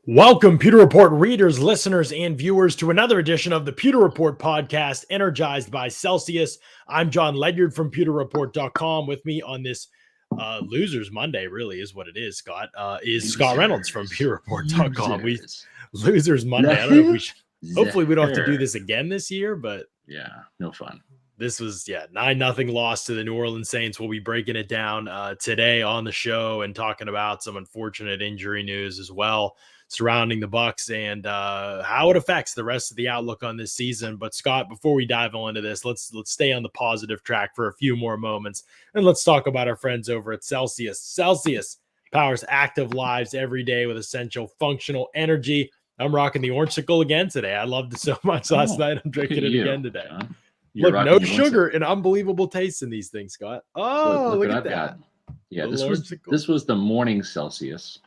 Welcome, Pewter Report readers, listeners, and viewers to another edition of the Pewter Report podcast, energized by Celsius. I'm John Leonard from pewterreport.com. With me on this Losers Monday, really is what it is, Scott, is Scott Reynolds from pewterreport.com. Losers Monday. I don't know if we should, hopefully we don't have to do this again this year, but yeah, no fun. This was 9-0 loss to the New Orleans Saints. We'll be breaking it down today on the show and talking about some unfortunate injury news as well surrounding the Bucs and how it affects the rest of the outlook on this season. But Scott, before we dive into this, let's stay on the positive track for a few more moments and let's talk about our friends over at Celsius. Celsius powers active lives every day with essential functional energy. I'm rocking the Orangesicle again today. I loved it so much last night. I'm drinking it again today. Look, no sugar and unbelievable taste in these things, Scott. Oh, look at that. Got. Yeah, this was the morning Celsius.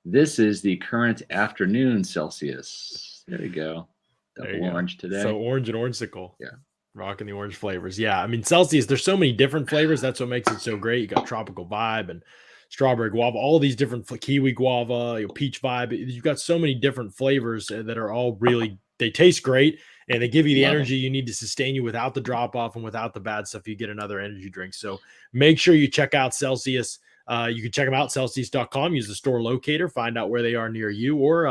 This is the current afternoon Celsius. There you go. Double orange today. So orange and Orangesicle. Yeah. Rocking the orange flavors. Yeah, I mean, Celsius, there's so many different flavors. That's what makes it so great. You got tropical vibe and strawberry guava, all these different kiwi guava, peach vibe. You've got so many different flavors that are all really, they taste great. And they give you the energy you need to sustain you without the drop off and without the bad stuff. You get another energy drink. So make sure you check out Celsius. You can check them out, Celsius.com. Use the store locator, find out where they are near you, or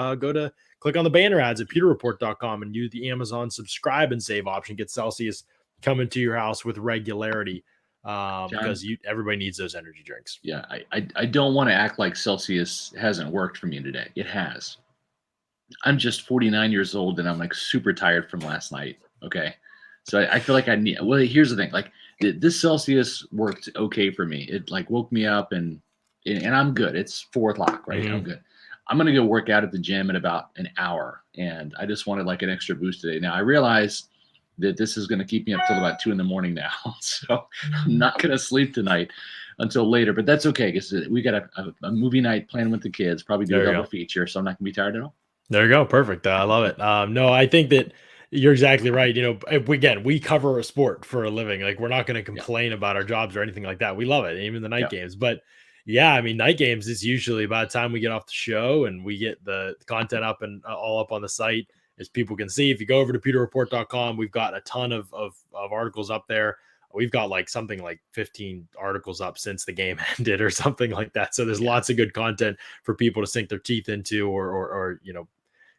click on the banner ads at pewterreport.com and use the Amazon subscribe and save option. Get Celsius coming to your house with regularity because everybody needs those energy drinks. Yeah, I don't want to act like Celsius hasn't worked for me today. It has. I'm just 49 years old and I'm like super tired from last night. Okay. So I feel like here's the thing. Like this Celsius worked okay for me. It like woke me up and I'm good. It's 4 o'clock, right? Mm-hmm. I'm good. I'm going to go work out at the gym in about an hour. And I just wanted like an extra boost today. Now I realize that this is going to keep me up till about 2 a.m. now. So I'm not going to sleep tonight until later, but that's okay. Because we got a movie night planned with the kids, probably do a double feature. So I'm not going to be tired at all. There you go. Perfect. I love it. No, I think that you're exactly right. You know, we cover a sport for a living. Like we're not going to complain about our jobs or anything like that. We love it, even the night games. But yeah, I mean, night games is usually by the time we get off the show and we get the content up and all up on the site, as people can see. If you go over to pewterreport.com, we've got a ton of articles up there. We've got something like 15 articles up since the game ended or something like that. So there's lots of good content for people to sink their teeth into or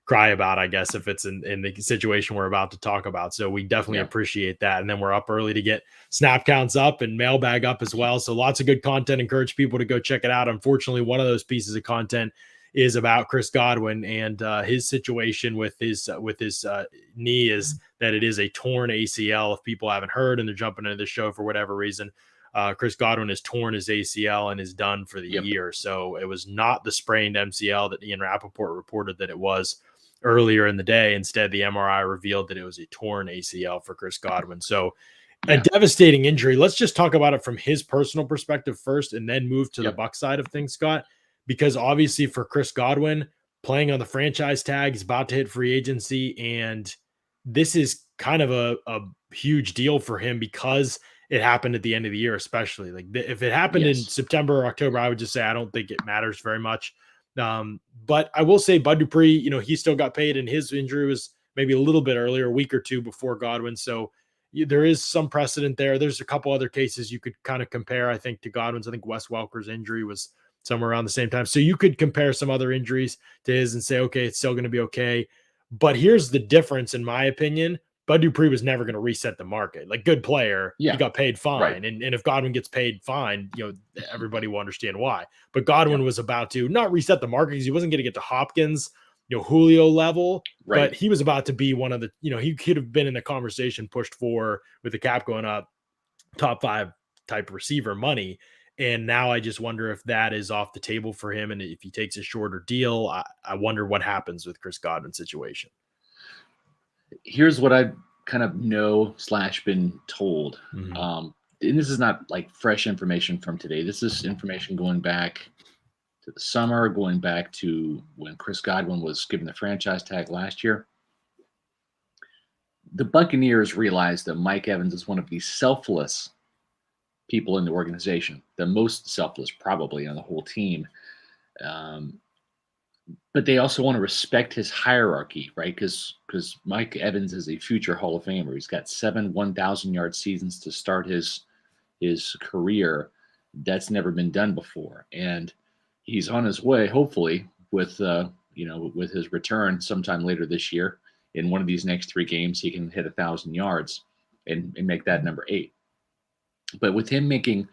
cry about, I guess, if it's in the situation we're about to talk about. So we definitely appreciate that. And then we're up early to get snap counts up and mailbag up as well. So lots of good content. Encourage people to go check it out. Unfortunately, one of those pieces of content is about Chris Godwin and his situation with his knee is that it is a torn ACL. If people haven't heard and they're jumping into the show for whatever reason, Chris Godwin has torn his ACL and is done for the year. So it was not the sprained MCL that Ian Rappaport reported that it was earlier in the day. Instead, the MRI revealed that it was a torn ACL for Chris Godwin. So a devastating injury. Let's just talk about it from his personal perspective first and then move to the Bucs side of things, Scott, because obviously for Chris Godwin, playing on the franchise tag, he's about to hit free agency. And this is kind of a huge deal for him because it happened at the end of the year, especially. Like if it happened in September or October, I would just say I don't think it matters very much. But I will say Bud Dupree, he still got paid and his injury was maybe a little bit earlier, a week or two before Godwin. So there is some precedent there. There's a couple other cases you could kind of compare, I think, to Godwin's. I think Wes Welker's injury was somewhere around the same time. So you could compare some other injuries to his and say, okay, it's still going to be okay. But here's the difference, in my opinion. Bud Dupree was never going to reset the market. Like, good player, he got paid fine. Right. And if Godwin gets paid fine, everybody will understand why. But Godwin was about to not reset the market because he wasn't going to get to Hopkins, Julio level. Right. But he was about to be one of the, he could have been in the conversation pushed for with the cap going up, top 5 type receiver money. And now I just wonder if that is off the table for him. And if he takes a shorter deal, I wonder what happens with Chris Godwin's situation. Here's what I kind of know / been told. And this is not like fresh information from today. This is information going back to the summer, going back to when Chris Godwin was given the franchise tag last year. The Buccaneers realized that Mike Evans is one of the selfless people in the organization, the most selfless probably on the whole team. but they also want to respect his hierarchy, right? Because Mike Evans is a future Hall of Famer. He's got 7 1,000-yard seasons to start his career. That's never been done before, and he's on his way, hopefully, with with his return sometime later this year. In one of these next 3 games, he can hit 1,000 yards and make that number 8. But with him making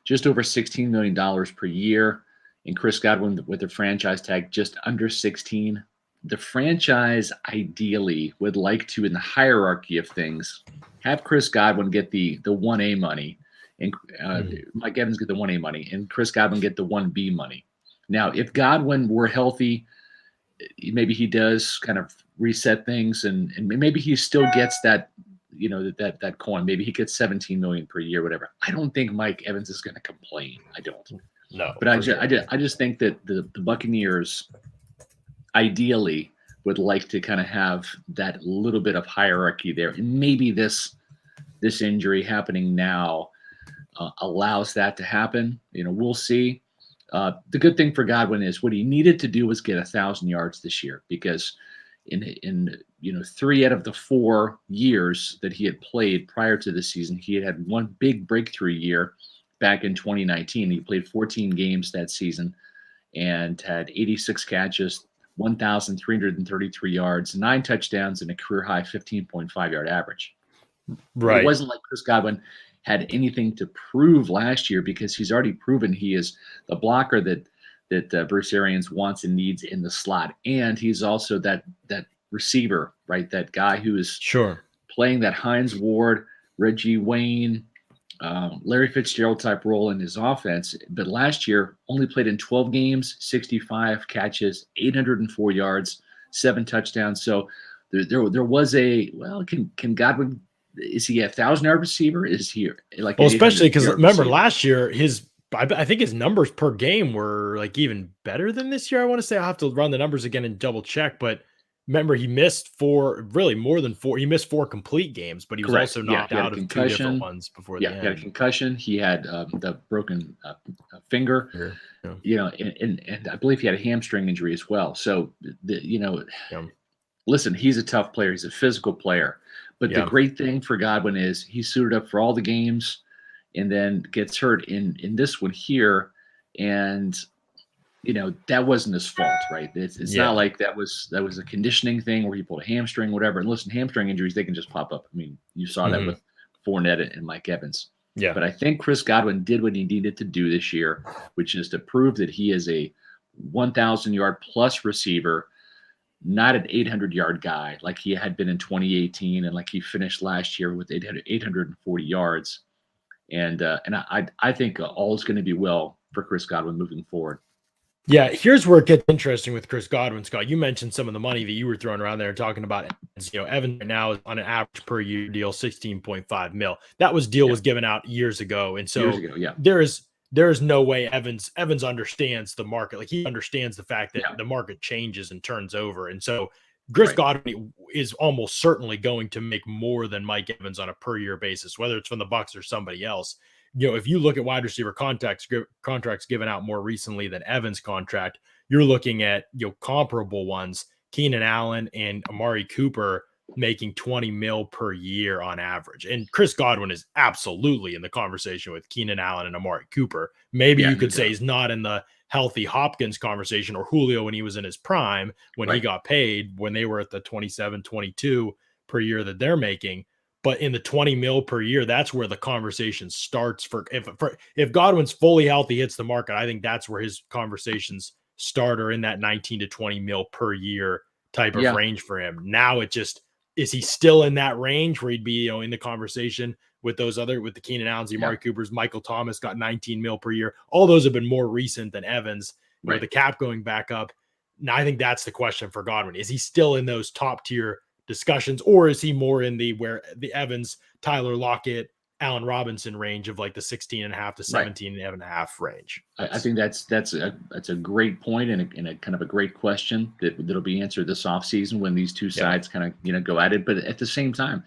just over $16 million per year, and Chris Godwin with the franchise tag just under 16, the franchise ideally would like to, in the hierarchy of things, have Chris Godwin get the 1A money, and Mike Evans get the 1A money, and Chris Godwin get the 1B money. Now, if Godwin were healthy, maybe he does kind of reset things, and maybe he still gets that, that coin. Maybe he gets 17 million per year, whatever. I don't think Mike Evans is going to complain. I don't. No, but I just think that the Buccaneers ideally would like to kind of have that little bit of hierarchy there, and maybe this injury happening now allows that to happen. We'll see. The good thing for Godwin is what he needed to do was get 1,000 yards this year, because in 3 out of the 4 years that he had played prior to this season, he had one big breakthrough year back in 2019. He played 14 games that season and had 86 catches, 1,333 yards, 9 touchdowns, and a career high 15.5 yard average. Right. It wasn't like Chris Godwin had anything to prove last year, because he's already proven he is the blocker that Bruce Arians wants and needs in the slot, and he's also that receiver, right? That guy who is playing that Hines Ward, Reggie Wayne, Larry Fitzgerald type role in his offense. But last year only played in 12 games, 65 catches, 804 yards, 7 touchdowns. So there was can Godwin? Is he a 1,000-yard receiver? Is he like? Well, especially because remember last year I think his numbers per game were like even better than this year. I want to say I'll have to run the numbers again and double check, but remember he missed 4, really more than 4. He missed 4 complete games, but he was also knocked out of 2 different ones before the end. He had a concussion. He had the broken finger. And I believe he had a hamstring injury as well. So listen, he's a tough player. He's a physical player. But the great thing for Godwin is he suited up for all the games, and then gets hurt in this one here, and that wasn't his fault, right? It's not like that was a conditioning thing where he pulled a hamstring, whatever. And listen, hamstring injuries, they can just pop up. I mean, you saw that with Fournette and Mike Evans. Yeah. But I think Chris Godwin did what he needed to do this year, which is to prove that he is a 1,000-yard plus receiver, not an 800-yard guy like he had been in 2018, and like he finished last year with 840 yards. And I think all is going to be well for Chris Godwin moving forward. Yeah, here's where it gets interesting with Chris Godwin, Scott. You mentioned some of the money that you were throwing around there talking about. Evans right now is on an average per year deal, 16.5 mil. That was given out years ago. And so there is no way Evans understands the market. Like, he understands the fact that the market changes and turns over. And so Chris Godwin is almost certainly going to make more than Mike Evans on a per year basis, whether it's from the Bucs or somebody else. If you look at wide receiver contracts given out more recently than Evans' contract, you're looking at comparable ones. Keenan Allen and Amari Cooper making 20 mil per year on average. And Chris Godwin is absolutely in the conversation with Keenan Allen and Amari Cooper. Maybe you could say he's not in the healthy Hopkins conversation or Julio when he was in his prime, when he got paid, when they were at the 27, 22 per year that they're making. But in the 20 mil per year, that's where the conversation starts if Godwin's fully healthy, hits the market. I think that's where his conversations start, or in that 19 to 20 mil per year type of range for him. Now is he still in that range where he'd be, in the conversation with the Keenan Allens, the Amari Coopers? Michael Thomas got 19 mil per year. All those have been more recent than Evans, with the cap going back up. Now, I think that's the question for Godwin. Is he still in those top tier discussions, or is he more in the Evans, Tyler Lockett, Allen Robinson range of like the 16.5 to 17.5 range? I think that's a great point, and a kind of a great question that'll be answered this offseason when these two sides kind of go at it. But at the same time,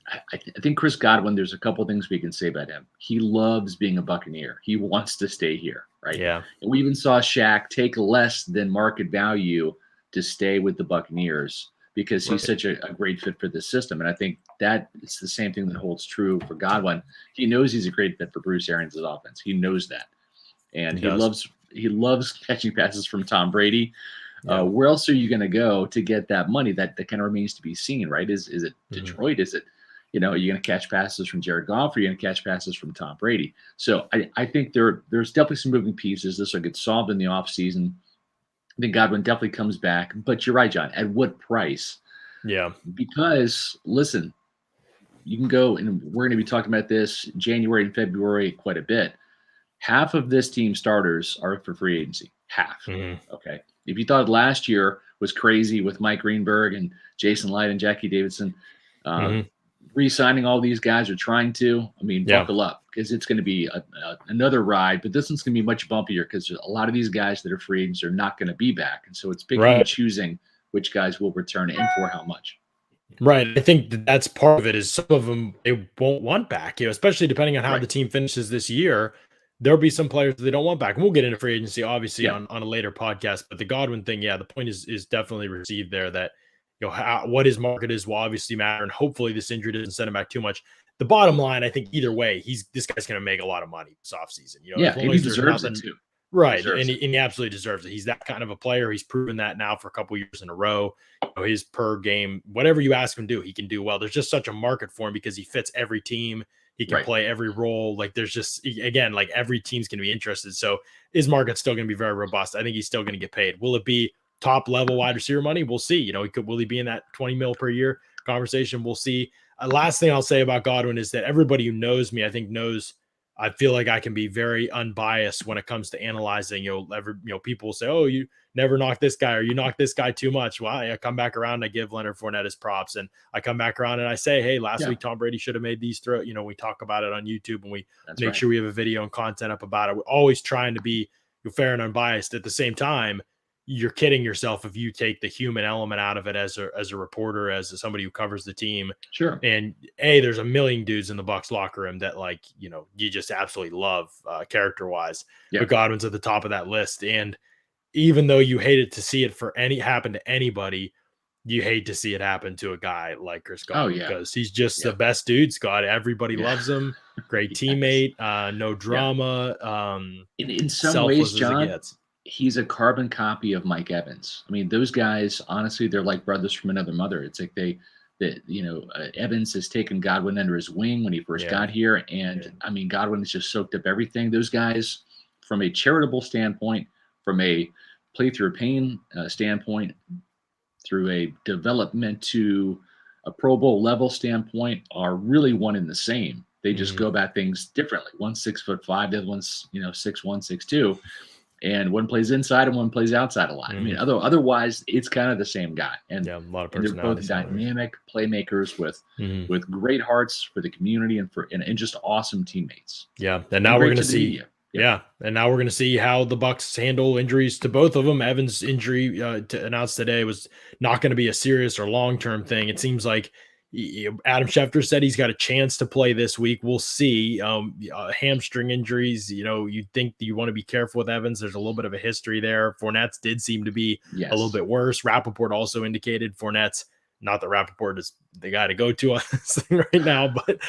I think Chris Godwin, there's a couple things we can say about him. He loves being a Buccaneer. He wants to stay here, right? Yeah. And we even saw Shaq take less than market value to stay with the Buccaneers because he's such a great fit for this system. And I think that it's the same thing that holds true for Godwin. He knows he's a great fit for Bruce Arians' offense. He knows that. And he loves catching passes from Tom Brady. Yeah. Where else are you going to go to get that money? That kind of remains to be seen, right? Is it Detroit? Is it, are you going to catch passes from Jared Goff or are you going to catch passes from Tom Brady? So I think there's definitely some moving pieces. This will get solved in the offseason. I think Godwin definitely comes back. But you're right, John. At what price? Yeah. Because, listen, you can go, and we're going to be talking about this January and February quite a bit. Half of this team starters are for free agency. Half. Okay. If you thought last year was crazy with Mike Greenberg and Jason Light and Jackie Davidson, re-signing all these guys are trying to, buckle up because it's going to be another ride. But this one's going to be much bumpier because a lot of these guys that are free agents are not going to be back. And so it's picking and choosing which guys will return and for how much. Right. I think that's part of it is some of them they won't want back, especially depending on how the team finishes this year. There'll be some players that they don't want back. And we'll get into free agency, obviously, on a later podcast. But the Godwin thing, the point is definitely received there that, what his market is will obviously matter. And hopefully this injury doesn't send him back too much. The bottom line, I think either way, this guy's going to make a lot of money this offseason. And he deserves it too. Right. And he absolutely deserves it. He's that kind of a player. He's proven that now for a couple years in a row. His per game, whatever you ask him to do, he can do well. There's just such a market for him because he fits every team. He can play every role. Like there's just, again, like every team's going to be interested. So his market's still going to be very robust. I think he's still going to get paid. Will it be top level wide receiver money? We'll see. Will he be in that 20 mil per year conversation? We'll see. Last thing I'll say about Godwin is that everybody who knows me, I think knows I feel like I can be very unbiased when it comes to analyzing. People will say, "Oh, you never knock this guy, or you knock this guy too much." Well, I come back around and I give Leonard Fournette his props, and I come back around and I say, "Hey, last week Tom Brady should have made these throws." We talk about it on YouTube and we make sure we have a video and content up about it. We're always trying to be fair and unbiased. At the same time, you're kidding yourself if you take the human element out of it as a reporter, as somebody who covers the team. Sure. And there's a million dudes in the Bucs locker room that you just absolutely love character wise. But Godwin's at the top of that list. And even though you hated to see it happen to anybody, you hate to see it happen to a guy like Chris Godwin because he's just the best dude. Scott, everybody loves him. Great teammate, no drama. In some ways, John, he's a carbon copy of Mike Evans. Those guys, honestly, they're like brothers from another mother. It's like Evans has taken Godwin under his wing when he first got here. And Godwin has just soaked up everything. Those guys, from a charitable standpoint, from a play through pain standpoint, through a development to a Pro Bowl level standpoint, are really one and the same. They just go about things differently. One's 6'5", the other one's 6'1", 6'2". And one plays inside and one plays outside a lot. Otherwise, it's kind of the same guy. And, a lot of and they're both dynamic playmakers with great hearts for the community and just awesome teammates. Yeah, and now we're going to see. And now we're going to see how the Bucs handle injuries to both of them. Evans' injury announced today was not going to be a serious or long-term thing. It seems like Adam Schefter said he's got a chance to play this week. We'll see. Hamstring injuries, you'd think that you want to be careful with Evans. There's a little bit of a history there. Fournette's did seem to be a little bit worse. Rappaport also indicated Fournette's, not that Rappaport is the guy to go to on this thing right now, but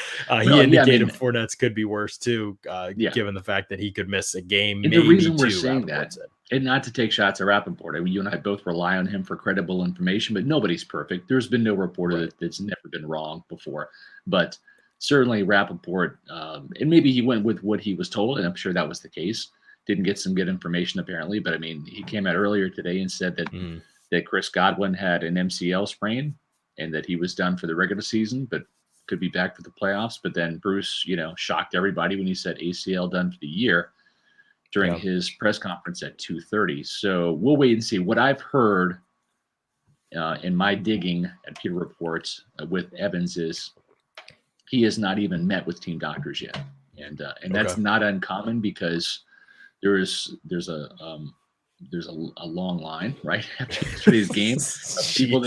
he indicated Fournette's could be worse too, given the fact that he could miss a game. And the reason we're saying that, and not to take shots at Rappaport, you and I both rely on him for credible information, but nobody's perfect. There's been no reporter that's never been wrong before. But certainly Rappaport, and maybe he went with what he was told, and I'm sure that was the case. Didn't get some good information apparently, but he came out earlier today and said that Chris Godwin had an MCL sprain and that he was done for the regular season, but could be back for the playoffs. But then Bruce, shocked everybody when he said ACL done for the year during his press conference at 2:30. So we'll wait and see. What I've heard in my digging at Peter Reports with Evans is he has not even met with team doctors yet. And that's not uncommon because there's a long line right after yesterday's game of people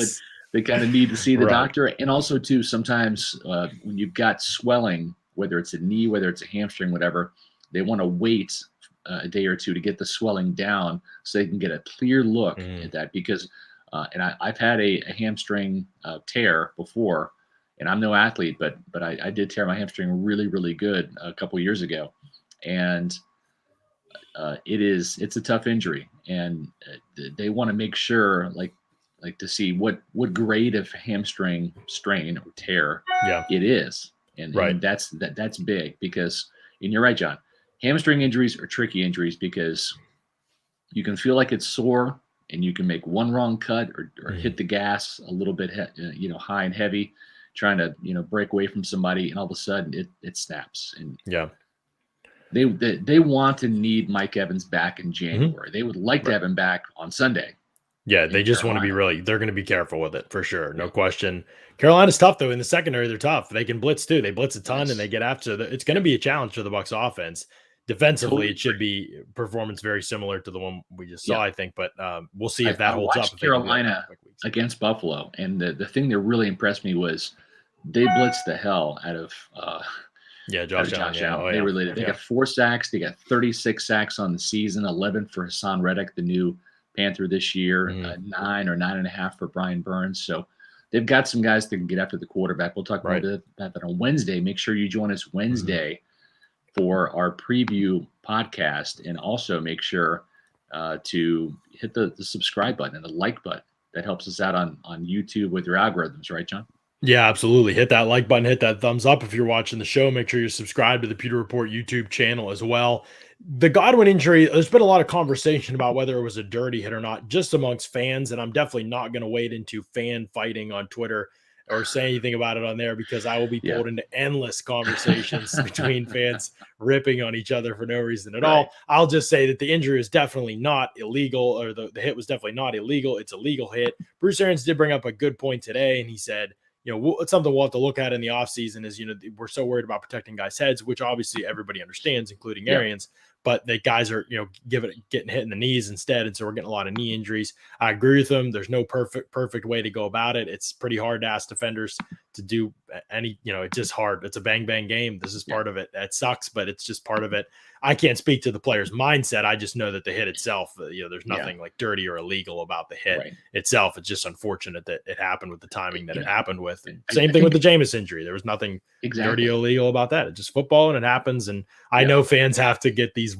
they kind of need to see the Right. doctor. And also, too, sometimes when you've got swelling, whether it's a knee, whether it's a hamstring, whatever, they want to wait a day or two to get the swelling down so they can get a clear look at that. Because, and I've had a hamstring tear before, and I'm no athlete, but I did tear my hamstring really, really good a couple years ago. And it's a tough injury, and they want to make sure, like to see what grade of hamstring strain or tear it is, and that's big because, and you're right, John, hamstring injuries are tricky injuries because you can feel like it's sore and you can make one wrong cut or hit the gas a little bit, high and heavy, trying to break away from somebody, and all of a sudden it snaps. And they want and need Mike Evans back in January. They would like to have him back on Sunday. Yeah, they just want to be they're going to be careful with it for sure. No question. Carolina's tough though. In the secondary, they're tough. They can blitz too. They blitz a ton and they get after it's going to be a challenge for the Bucs offense. Defensively, it should be performance very similar to the one we just saw, I think, but we'll see if that holds up. Carolina against Buffalo, and the thing that really impressed me was they blitzed the hell out of Josh Allen. They got 4 sacks. They got 36 sacks on the season, 11 for Hassan Reddick, the new Panther this year, 9 or 9.5 for Brian Burns. So they've got some guys that can get after the quarterback. We'll talk about that on Wednesday. Make sure you join us Wednesday for our preview podcast, and also make sure to hit the subscribe button and the like button. That helps us out on YouTube with your algorithms, right, John? Yeah, absolutely. Hit that like button, hit that thumbs up if you're watching the show. Make sure you're subscribed to the Pewter Report YouTube channel as well. The Godwin injury, there's been a lot of conversation about whether it was a dirty hit or not, just amongst fans, and I'm definitely not going to wade into fan fighting on Twitter or say anything about it on there, because I will be pulled into endless conversations between fans ripping on each other for no reason at all. I'll just say that the injury is definitely not illegal, or the hit was definitely not illegal. It's a legal hit. Bruce Arians did bring up a good point today, and he said, it's something we'll have to look at in the offseason is, we're so worried about protecting guys' heads, which obviously everybody understands, including Arians, but the guys are, getting hit in the knees instead. And so we're getting a lot of knee injuries. I agree with them. There's no perfect way to go about it. It's pretty hard to ask defenders to do any, it's just hard. It's a bang, bang game. This is part of it. That sucks, but it's just part of it. I can't speak to the player's mindset. I just know that the hit itself, there's nothing like dirty or illegal about the hit itself. It's just unfortunate that it happened with the timing that it happened with. Same thing with the Jameis injury. There was nothing dirty or illegal about that. It's just football and it happens. And I know fans have to get these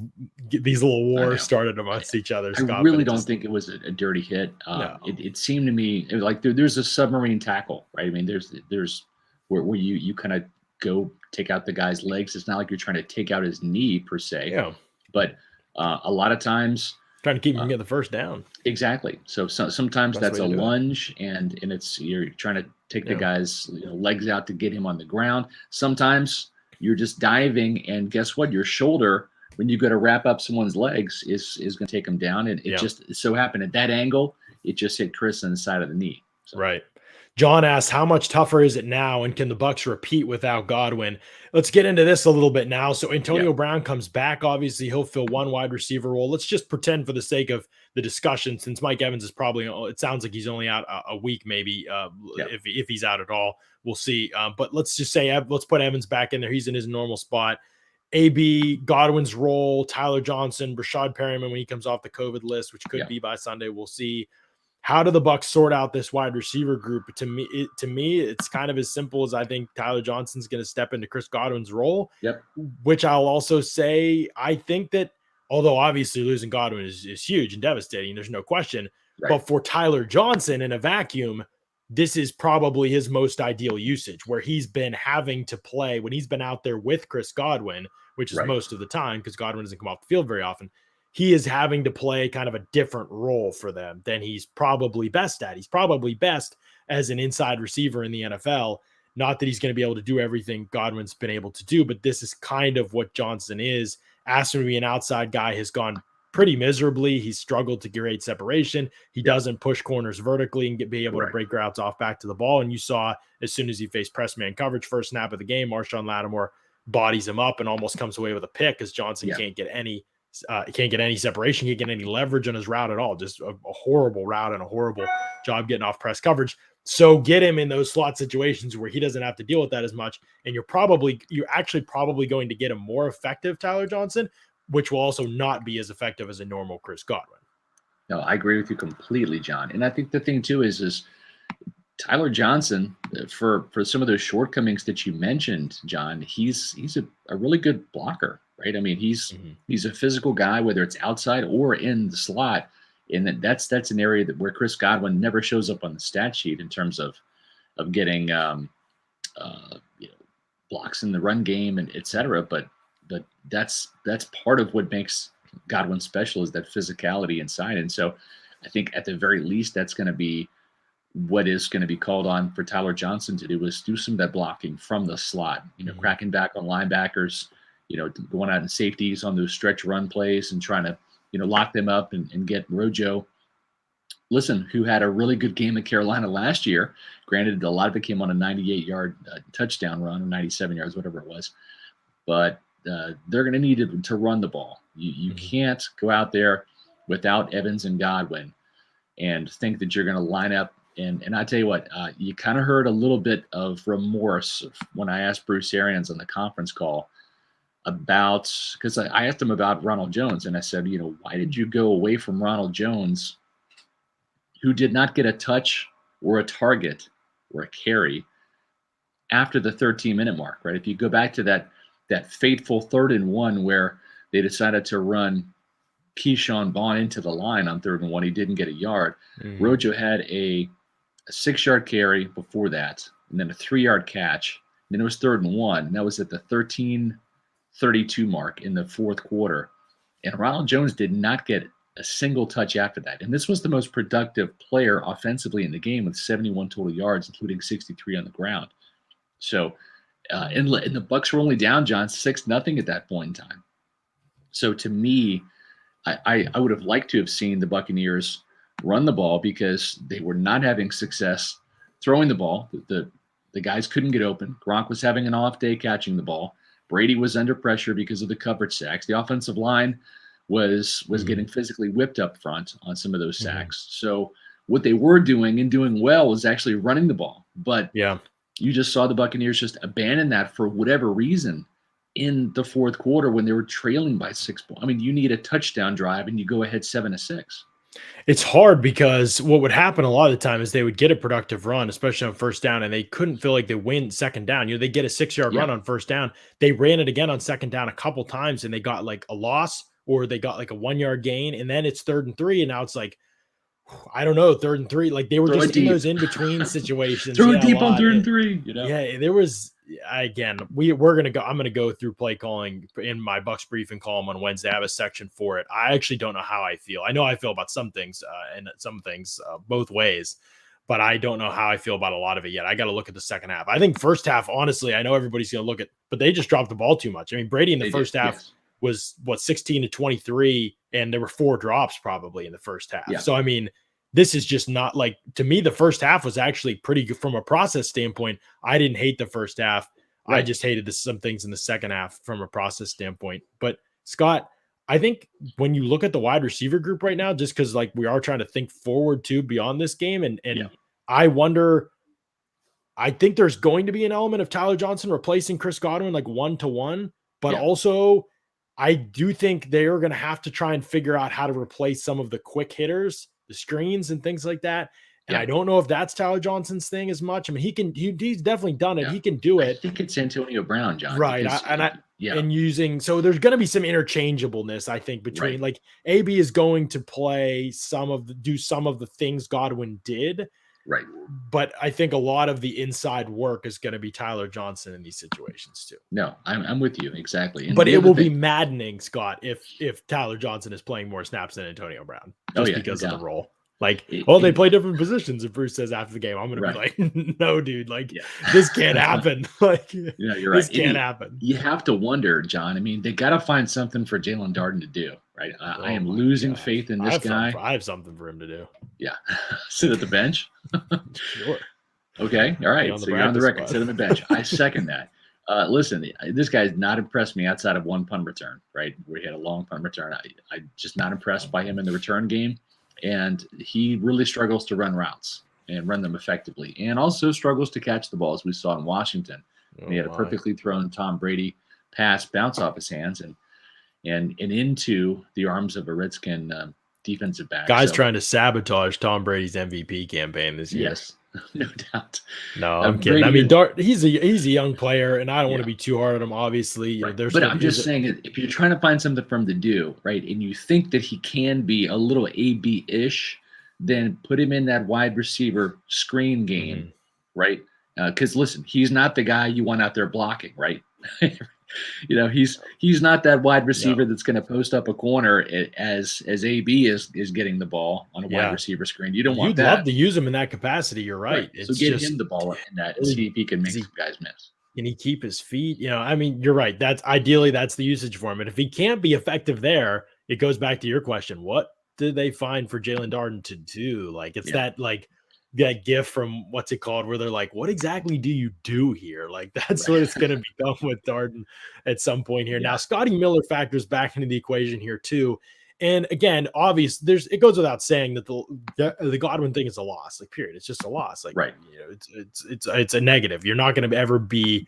little wars started amongst each other. I really don't think it was a dirty hit. No. It seemed to me like there's a submarine tackle, right? I mean, there's where you kind of go take out the guy's legs. It's not like you're trying to take out his knee per se. Yeah. But a lot of times trying to keep him get the first down. Exactly. So sometimes that's a lunge and it's you're trying to take the guy's legs out to get him on the ground. Sometimes you're just diving, and guess what? Your shoulder, when you go to wrap up someone's legs, is going to take them down. And it just so happened at that angle, it just hit Chris on the side of the knee. So. Right. John asks, how much tougher is it now, and can the Bucs repeat without Godwin? Let's get into this a little bit now. So Antonio Brown comes back. Obviously, he'll fill one wide receiver role. Let's just pretend for the sake of the discussion, since Mike Evans is probably, it sounds like he's only out a week, maybe if he's out at all. We'll see. But let's just say, let's put Evans back in there. He's in his normal spot. AB, Godwin's role, Tyler Johnson, Rashad Perryman when he comes off the COVID list, which could be by Sunday. We'll see. How do the Bucs sort out this wide receiver group? To me, it's kind of as simple as I think Tyler Johnson's going to step into Chris Godwin's role, which I'll also say, I think that although obviously losing Godwin is huge and devastating, there's no question, but for Tyler Johnson in a vacuum, this is probably his most ideal usage, where he's been having to play when he's been out there with Chris Godwin, which is most of the time because Godwin doesn't come off the field very often. He is having to play kind of a different role for them than he's probably best at. He's probably best as an inside receiver in the NFL. Not that he's going to be able to do everything Godwin's been able to do, but this is kind of what Johnson is. Asked him to be an outside guy, has gone pretty miserably. He's struggled to create separation. He doesn't push corners vertically and be able to break routes off back to the ball. And you saw as soon as he faced press man coverage, first snap of the game, Marshawn Lattimore bodies him up and almost comes away with a pick because Johnson can't get any He can't get any separation. He can't get any leverage on his route at all. Just a horrible route and a horrible job getting off press coverage. So get him in those slot situations where he doesn't have to deal with that as much. And you're actually probably going to get a more effective Tyler Johnson, which will also not be as effective as a normal Chris Godwin. No, I agree with you completely, John. And I think the thing too is Tyler Johnson, for some of those shortcomings that you mentioned, John, he's a really good blocker, right? I mean, he's a physical guy, whether it's outside or in the slot, and that's an area where Chris Godwin never shows up on the stat sheet in terms of getting blocks in the run game and et cetera. But that's part of what makes Godwin special, is that physicality inside. And so I think at the very least, that's going to be what is going to be called on for Tyler Johnson to do, is do some of that blocking from the slot, cracking back on linebackers, going out in safeties on those stretch run plays and trying to, lock them up and get Rojo, who had a really good game at Carolina last year. Granted, a lot of it came on a 98-yard touchdown run, or 97 yards, whatever it was. But they're going to need to run the ball. You can't go out there without Evans and Godwin and think that you're going to line up. And I tell you what, you kind of heard a little bit of remorse when I asked Bruce Arians on the conference call about, because I asked him about Ronald Jones, and I said, why did you go away from Ronald Jones, who did not get a touch or a target or a carry after the 13-minute mark, right? If you go back to that fateful 3rd and 1 where they decided to run Keyshawn Vaughn into the line on 3rd and 1, he didn't get a yard. Rojo had a 6-yard carry before that, and then a 3-yard catch. And then it was 3rd and 1. And that was at the 13:32 mark in the 4th quarter. And Ronald Jones did not get a single touch after that. And this was the most productive player offensively in the game, with 71 total yards, including 63 on the ground. So, and the Bucs were only down, John, 6-0 at that point in time. So to me, I would have liked to have seen the Buccaneers run the ball, because they were not having success throwing the ball. The guys couldn't get open. Gronk was having an off day catching the ball. Brady was under pressure because of the coverage sacks. The offensive line was getting physically whipped up front on some of those sacks. So what they were doing, and doing well, was actually running the ball. But you just saw the Buccaneers just abandon that for whatever reason in the 4th quarter when they were trailing by 6 points. I mean, you need a touchdown drive and you go ahead 7-6. It's hard, because what would happen a lot of the time is they would get a productive run, especially on 1st down, and they couldn't feel like they win 2nd down. They get a 6-yard run on 1st down. They ran it again on 2nd down a couple times, and they got like a loss, or they got like a 1-yard gain, and then it's 3rd and 3, and now it's like, I don't know, 3rd and 3. Like, they were just in those in-between situations. Throw it deep on 3rd and 3. Yeah, there was, again, I'm gonna go through play calling in my Bucs briefing column on Wednesday. I have a section for it. I actually don't know how I feel. I know I feel about some things, and some things both ways, but I don't know how I feel about a lot of it yet. I got to look at the second half. I think first half, honestly, I know everybody's gonna look at, but they just dropped the ball too much. I mean, Brady in the first half was 16-23, and there were 4 drops probably in the first half. So I mean, this is just not, like, to me, the first half was actually pretty good from a process standpoint. I didn't hate the first half. I just hated some things in the second half from a process standpoint. But Scott, I think when you look at the wide receiver group right now, just because, like, we are trying to think forward to beyond this game, and I wonder, I think there's going to be an element of Tyler Johnson replacing Chris Godwin, like 1-to-1, but also I do think they're going to have to try and figure out how to replace some of the quick hitters, the screens and things like that. And I don't know if that's Tyler Johnson's thing as much. I mean, he's definitely done it. He can do it. I think it's Antonio Brown, John. Right. And using, so there's going to be some interchangeableness, I think, between like AB is going to play do some of the things Godwin did. Right. But I think a lot of the inside work is going to be Tyler Johnson in these situations too. No, I'm with you. Exactly. But it will be maddening, Scott, if Tyler Johnson is playing more snaps than Antonio Brown, just because of the role. Like, they play different positions. If Bruce says after the game, I'm going to be like, no, dude, like this can't happen. Like, you're right. This can't happen. You have to wonder, John. I mean, they got to find something for Jalen Darden to do, right? I am losing faith in this guy. I have something for him to do. Yeah. Sit at the bench. Sure. Okay. All right. So you're on the record. Sit on the bench. I second that. Listen, this guy's not impressed me outside of one punt return, right? We had a long punt return. I'm just not impressed by him in the return game. And he really struggles to run routes and run them effectively, and also struggles to catch the ball, as we saw in Washington. He had a perfectly thrown Tom Brady pass bounce off his hands and into the arms of a Redskin defensive back. Guys trying to sabotage Tom Brady's MVP campaign this year. Yes, no doubt. No, I'm kidding. I mean, he's a young player, and I don't want to be too hard on him. Obviously, right. But I'm just saying, if you're trying to find something for him to do, right, and you think that he can be a little AB-ish, then put him in that wide receiver screen game, right? Because listen, he's not the guy you want out there blocking, right? He's not that wide receiver that's going to post up a corner as AB is getting the ball on a wide receiver screen. You don't want that. You'd love to use him in that capacity. You're right. So get him the ball in that and see if he can make some guys miss. Can he keep his feet? I mean, you're right. That's the usage for him. And if he can't be effective there, it goes back to your question. What did they find for Jalen Darden to do? Like, it's that gif from what's it called where they're like, what exactly do you do here? Like, that's what it's going to become with Darden at some point here. Now, Scotty Miller factors back into the equation here too. And again, obvious, it goes without saying that the Godwin thing is a loss, like, period. It's just a loss. Like, it's a negative. You're not going to ever be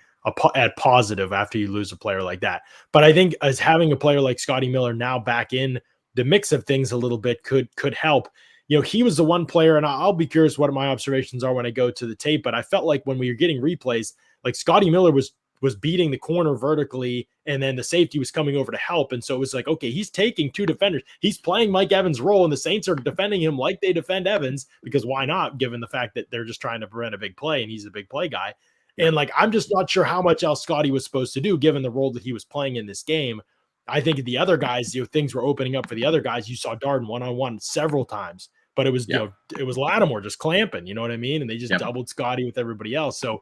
at positive after you lose a player like that. But I think as having a player like Scotty Miller now back in the mix of things a little bit could help. He was the one player, and I'll be curious what my observations are when I go to the tape, but I felt like when we were getting replays, like Scotty Miller was beating the corner vertically, and then the safety was coming over to help. And so it was like, okay, he's taking two defenders. He's playing Mike Evans' role, and the Saints are defending him like they defend Evans, because why not, given the fact that they're just trying to prevent a big play, and he's a big play guy. And like, I'm just not sure how much else Scotty was supposed to do, given the role that he was playing in this game. I think the other guys, things were opening up for the other guys. You saw Darden one-on-one several times. But it was, it was Lattimore just clamping, you know what I mean? And they just doubled Scotty with everybody else. So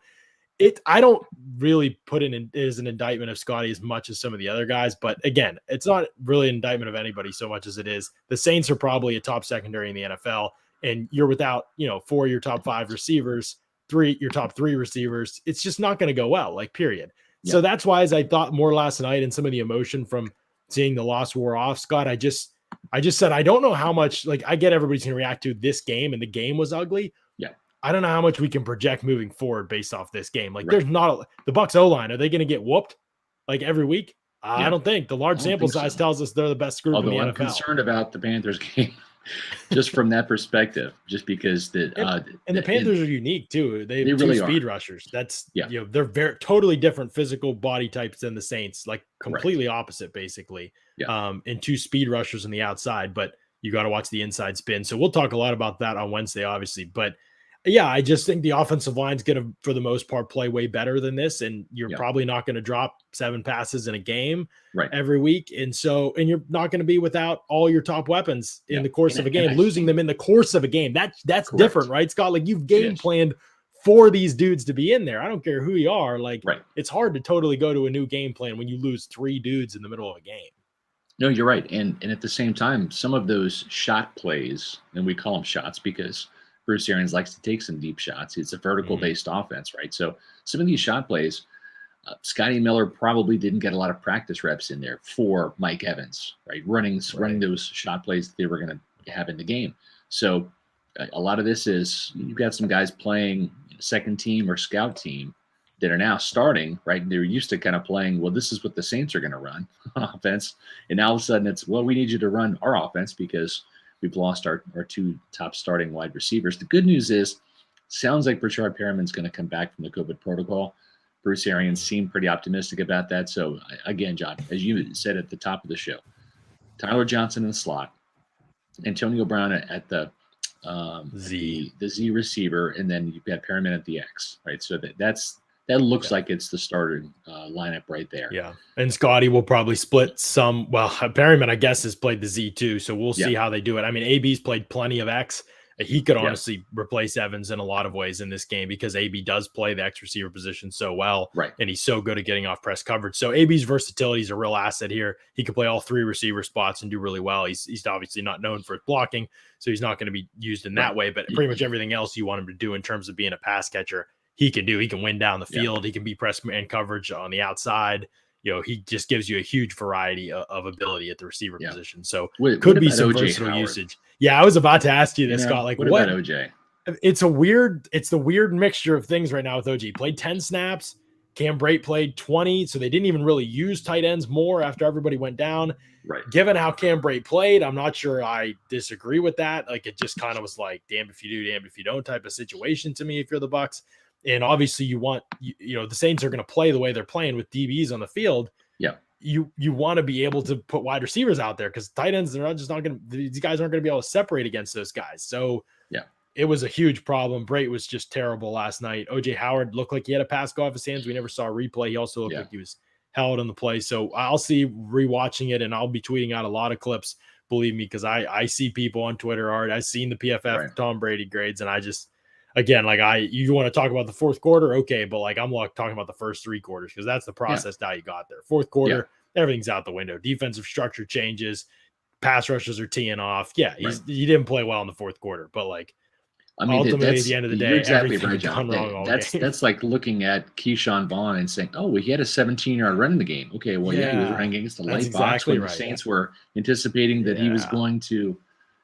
I don't really put it as an indictment of Scotty as much as some of the other guys. But again, it's not really an indictment of anybody so much as it is the Saints are probably a top secondary in the NFL, and you're without, 4 of your top 5 receivers, 3 your top 3 receivers. It's just not going to go well, like, period. So that's why, as I thought more last night and some of the emotion from seeing the loss wore off, Scott, I just said, I don't know how much, like, I get everybody's going to react to this game, and the game was ugly. Yeah. I don't know how much we can project moving forward based off this game. Like, there's not the Bucs O-line. Are they going to get whooped like every week? I don't think. The large sample size tells us they're the best group in the NFL. I'm concerned about the Panthers game just from that perspective, just because the Panthers are unique too. They really speed rushers. That's they're very totally different physical body types than the Saints, like completely opposite basically. And 2 speed rushers on the outside, but you got to watch the inside spin. So we'll talk a lot about that on Wednesday, obviously. But I just think the offensive line's going to, for the most part, play way better than this. And you're probably not going to drop 7 passes in a game every week. And you're not going to be without all your top weapons in the course of a game, losing them in the course of a game. That's different, right, Scott? Like, you've game planned for these dudes to be in there. I don't care who you are. Like, it's hard to totally go to a new game plan when you lose 3 dudes in the middle of a game. No, you're right. And at the same time, some of those shot plays, and we call them shots because Bruce Arians likes to take some deep shots. It's a vertical-based offense, right? So some of these shot plays, Scotty Miller probably didn't get a lot of practice reps in there for Mike Evans, right? Running those shot plays that they were going to have in the game. So a lot of this is you've got some guys playing second team or scout team that are now starting, right? And they're used to kind of playing, well, this is what the Saints are going to run on offense. And now all of a sudden it's, well, we need you to run our offense because we've lost our 2 top starting wide receivers. The good news is, sounds like Brashard Perriman's going to come back from the COVID protocol. Bruce Arians seemed pretty optimistic about that. So again, John, as you said at the top of the show, Tyler Johnson in the slot, Antonio Brown at the Z receiver, and then you've got Perriman at the X, right? So that looks like it's the starting lineup right there. Yeah. And Scotty will probably split some. Well, Perriman, I guess, has played the Z too. So we'll see how they do it. I mean, AB's played plenty of X. He could honestly replace Evans in a lot of ways in this game because AB does play the X receiver position so well. Right. And he's so good at getting off press coverage. So AB's versatility is a real asset here. He can play all 3 receiver spots and do really well. He's obviously not known for his blocking, so he's not going to be used in that way. But pretty much everything else you want him to do in terms of being a pass catcher, he can do. He can win down the field. He can be press man coverage on the outside. He just gives you a huge variety of ability at the receiver position. So could be some versatile usage. Yeah, I was about to ask you this, Scott. Like, what about OJ? It's the weird mixture of things right now with OJ. He played 10 snaps. Cam Brate played 20, so they didn't even really use tight ends more after everybody went down. Right. Given how Cam Brate played, I'm not sure I disagree with that. Like, it just kind of was like, damn if you do, damn if you don't type of situation to me if you're the Bucs. And obviously you want, the Saints are going to play the way they're playing with DBs on the field. Yeah. You want to be able to put wide receivers out there because tight ends, these guys aren't going to be able to separate against those guys. So yeah, it was a huge problem. Brate was just terrible last night. OJ Howard looked like he had a pass go off his hands. We never saw a replay. He also looked like he was held on the play. So I'll see rewatching it, and I'll be tweeting out a lot of clips, believe me, because I see people on Twitter. I've seen the PFF Tom Brady grades, and I just, again, like you want to talk about the fourth quarter, okay, but like I'm talking about the first 3 quarters because that's the process now you got there. Fourth quarter, everything's out the window. Defensive structure changes, pass rushers are teeing off. Yeah, he didn't play well in the fourth quarter, but like, I mean, ultimately, at the end of the day, exactly right, John. That's like looking at Keyshawn Vaughn and saying, "Oh, well, he had a 17-yard run in the game." Okay, well, he was running against the light box when the Saints were anticipating that he was going to,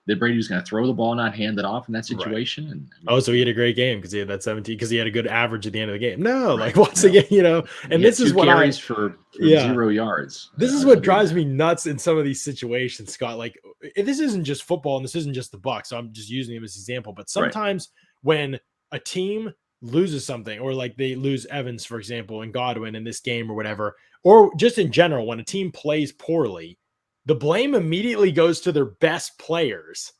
that Brady was going to throw the ball, not hand it off in that situation. And so he had a great game because he had that 17, because he had a good average at the end of the game. No, like once again, and this is what carries for 0 yards. This is what drives me nuts in some of these situations, Scott. Like, this isn't just football and this isn't just the Bucs. So I'm just using him as an example. But sometimes when a team loses something, or like they lose Evans, for example, and Godwin in this game or whatever, or just in general, when a team plays poorly, the blame immediately goes to their best players.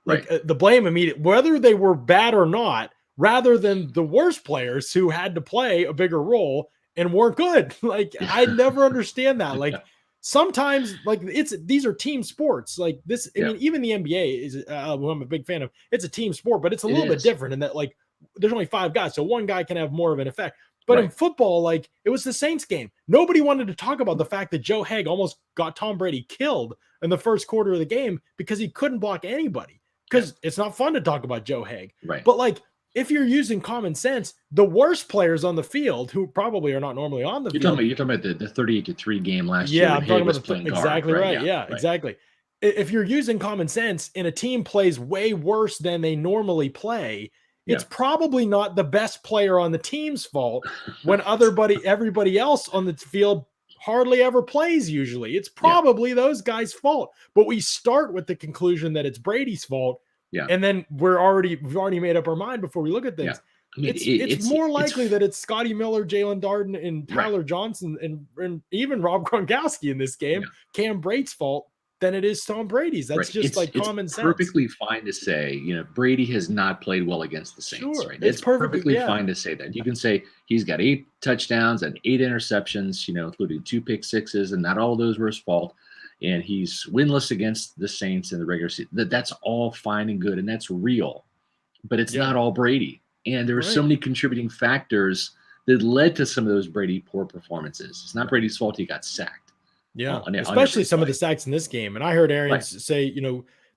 Like the blame immediately, whether they were bad or not, rather than the worst players who had to play a bigger role and weren't good. Like, I never understand that. Like, sometimes, like, these are team sports. Like this, I mean, even the NBA is, who I'm a big fan of, it's a team sport, but it's a little bit different in that, like, there's only 5 guys, so one guy can have more of an effect. But in football, like, it was the Saints game. Nobody wanted to talk about the fact that Joe Haeg almost got Tom Brady killed in the first quarter of the game because he couldn't block anybody. Because it's not fun to talk about Joe Haeg. But, like, if you're using common sense, the worst players on the field, who probably are not normally on the field. You're talking about the 38-3 game last year. Yeah, I'm talking about exactly right. Yeah, exactly. If you're using common sense and a team plays way worse than they normally play, it's probably not the best player on the team's fault when everybody else on the field hardly ever plays usually. It's probably those guys' fault. But we start with the conclusion that it's Brady's fault. And then we've already made up our mind before we look at things. I mean, it's more likely that it's Scotty Miller, Jalen Darden, and Tyler Johnson, and even Rob Gronkowski in this game, Cam Brate's fault, than it is Tom Brady's. That's just common sense. It's perfectly fine to say, Brady has not played well against the Saints. Right? It's perfectly fine to say that. You can say he's got 8 touchdowns and 8 interceptions, including 2 pick sixes, and not all of those were his fault. And he's winless against the Saints in the regular season. That's all fine and good, and that's real. But it's not all Brady. And there were so many contributing factors that led to some of those Brady poor performances. It's not Brady's fault he got sacked. Yeah, especially some of the sacks in this game. And I heard Arians say,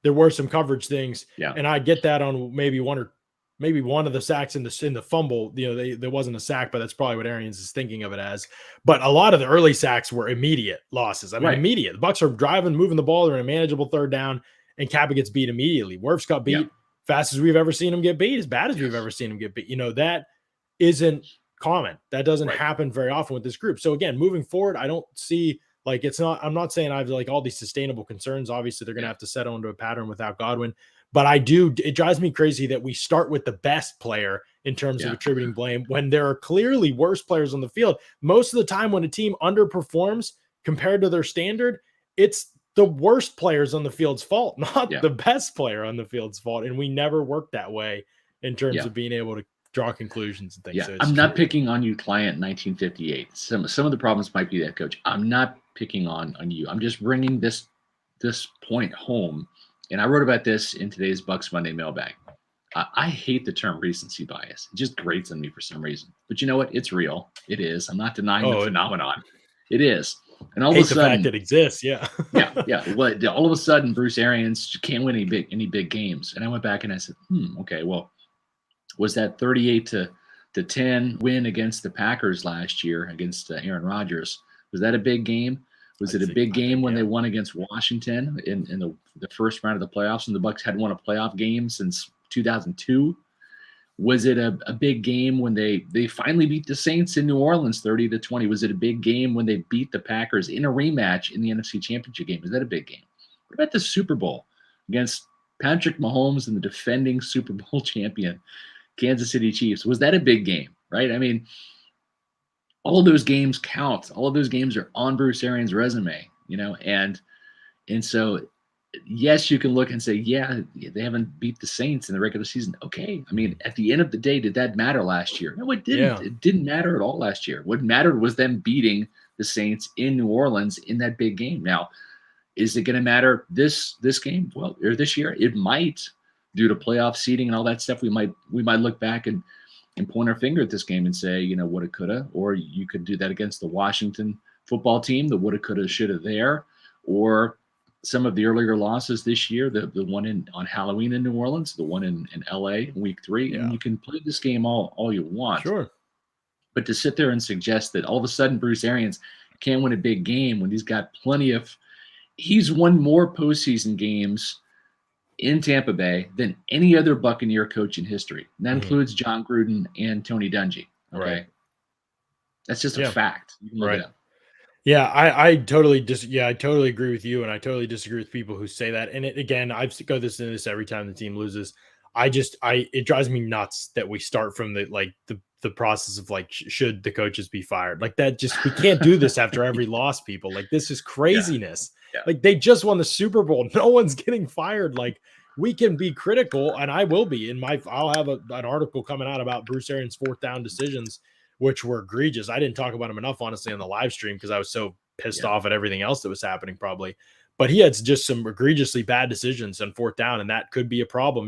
there were some coverage things. Yeah. And I get that on maybe one of the sacks in the fumble. There wasn't a sack, but that's probably what Arians is thinking of it as. But a lot of the early sacks were immediate losses. I mean, immediate. The Bucs are driving, moving the ball. They're in a manageable third down, and Kappa gets beat immediately. Wirfs got beat fast as we've ever seen him get beat, as bad as we've ever seen him get beat. That isn't common. That doesn't happen very often with this group. So again, moving forward, I don't see. Like, I'm not saying I have like all these sustainable concerns. Obviously, they're going to have to settle into a pattern without Godwin. But it drives me crazy that we start with the best player in terms of attributing blame when there are clearly worse players on the field. Most of the time when a team underperforms compared to their standard, it's the worst players on the field's fault, not the best player on the field's fault. And we never work that way in terms of being able to draw conclusions and things. Yeah, so I'm not picking on you, client 1958. Some of the problems might be that, coach. I'm not picking on you. I'm just bringing this point home. And I wrote about this in today's Bucs Monday mailbag. I hate the term recency bias. It just grates on me for some reason. But you know what? It's real. It is. I'm not denying the phenomenon. It is. And all of a sudden, the fact it exists. Yeah. Well, all of a sudden, Bruce Arians can't win any big games. And I went back and I said, okay, well, was that 38-3 10 win against the Packers last year against Aaron Rodgers. Was that a big game? Was it a big game when they won against Washington in the first round of the playoffs, and the Bucs hadn't won a playoff game since 2002? Was it a big game when they finally beat the Saints in New Orleans 30-20? Was it a big game when they beat the Packers in a rematch in the NFC Championship game? Is that a big game? What about the Super Bowl against Patrick Mahomes and the defending Super Bowl champion Kansas City Chiefs? Was that a big game, right? I mean, all of those games count. All of those games are on Bruce Arians' resume, and so yes, you can look and say, yeah, they haven't beat the Saints in the regular season. Okay. I mean, at the end of the day, did that matter last year? No, it didn't. Yeah. It didn't matter at all last year. What mattered was them beating the Saints in New Orleans in that big game. Now, is it going to matter this game? Well, or this year? It might, due to playoff seeding and all that stuff. We might look back and point our finger at this game and say, woulda, coulda, or you could do that against the Washington football team, the woulda, coulda, shoulda there, or some of the earlier losses this year, the one on Halloween in New Orleans, the one in LA in week 3. Yeah. And you can play this game all you want. Sure. But to sit there and suggest that all of a sudden Bruce Arians can't win a big game when he's got he's won more postseason games in Tampa Bay than any other Buccaneer coach in history. And that includes John Gruden and Tony Dungy. Okay. Right. That's just a fact. You can look it up. Yeah, I totally agree with you, and I totally disagree with people who say that. And again, I've go this into this every time the team loses. It drives me nuts that we start from the process of should the coaches be fired? Like that, we can't do this after every loss, people. Like, this is craziness. Yeah. Like, they just won the Super Bowl. No one's getting fired. Like, we can be critical, and I will be. I'll have an article coming out about Bruce Arians' 4th down decisions, which were egregious. I didn't talk about him enough, honestly, on the live stream because I was so pissed off at everything else that was happening, probably. But he had just some egregiously bad decisions on 4th down, and that could be a problem.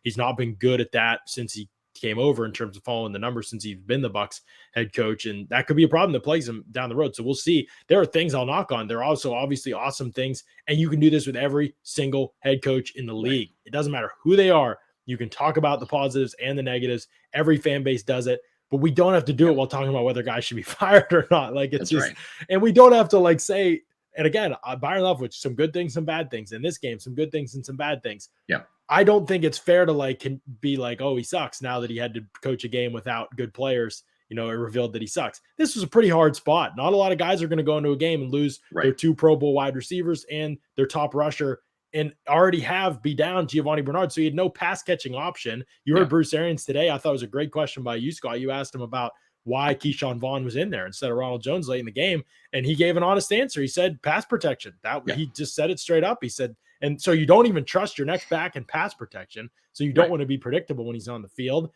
He's not been good at that since he came over in terms of following the numbers since he's been the Bucs head coach, and that could be a problem that plagues him down the road. So we'll see. There are things I'll knock on. There are also obviously awesome things, and you can do this with every single head coach in the league. It doesn't matter who they are. You can talk about the positives and the negatives. Every fan base does it. But we don't have to do it while talking about whether guys should be fired or not. That's just, right. And we don't have to say, and again, Byron Leftwich, some good things, some bad things in this game, some good things and some bad things. Yeah. I don't think it's fair to be oh, he sucks now that he had to coach a game without good players. It revealed that he sucks. This was a pretty hard spot. Not a lot of guys are going to go into a game and lose their 2 Pro Bowl wide receivers and their top rusher, and already be down Giovanni Bernard. So he had no pass catching option. You heard Bruce Arians today. I thought it was a great question by you, Scott. You asked him about why Keyshawn Vaughn was in there instead of Ronald Jones late in the game. And he gave an honest answer. He said, pass protection. He just said it straight up. He said, and so you don't even trust your next back in pass protection. So you don't want to be predictable when he's on the field.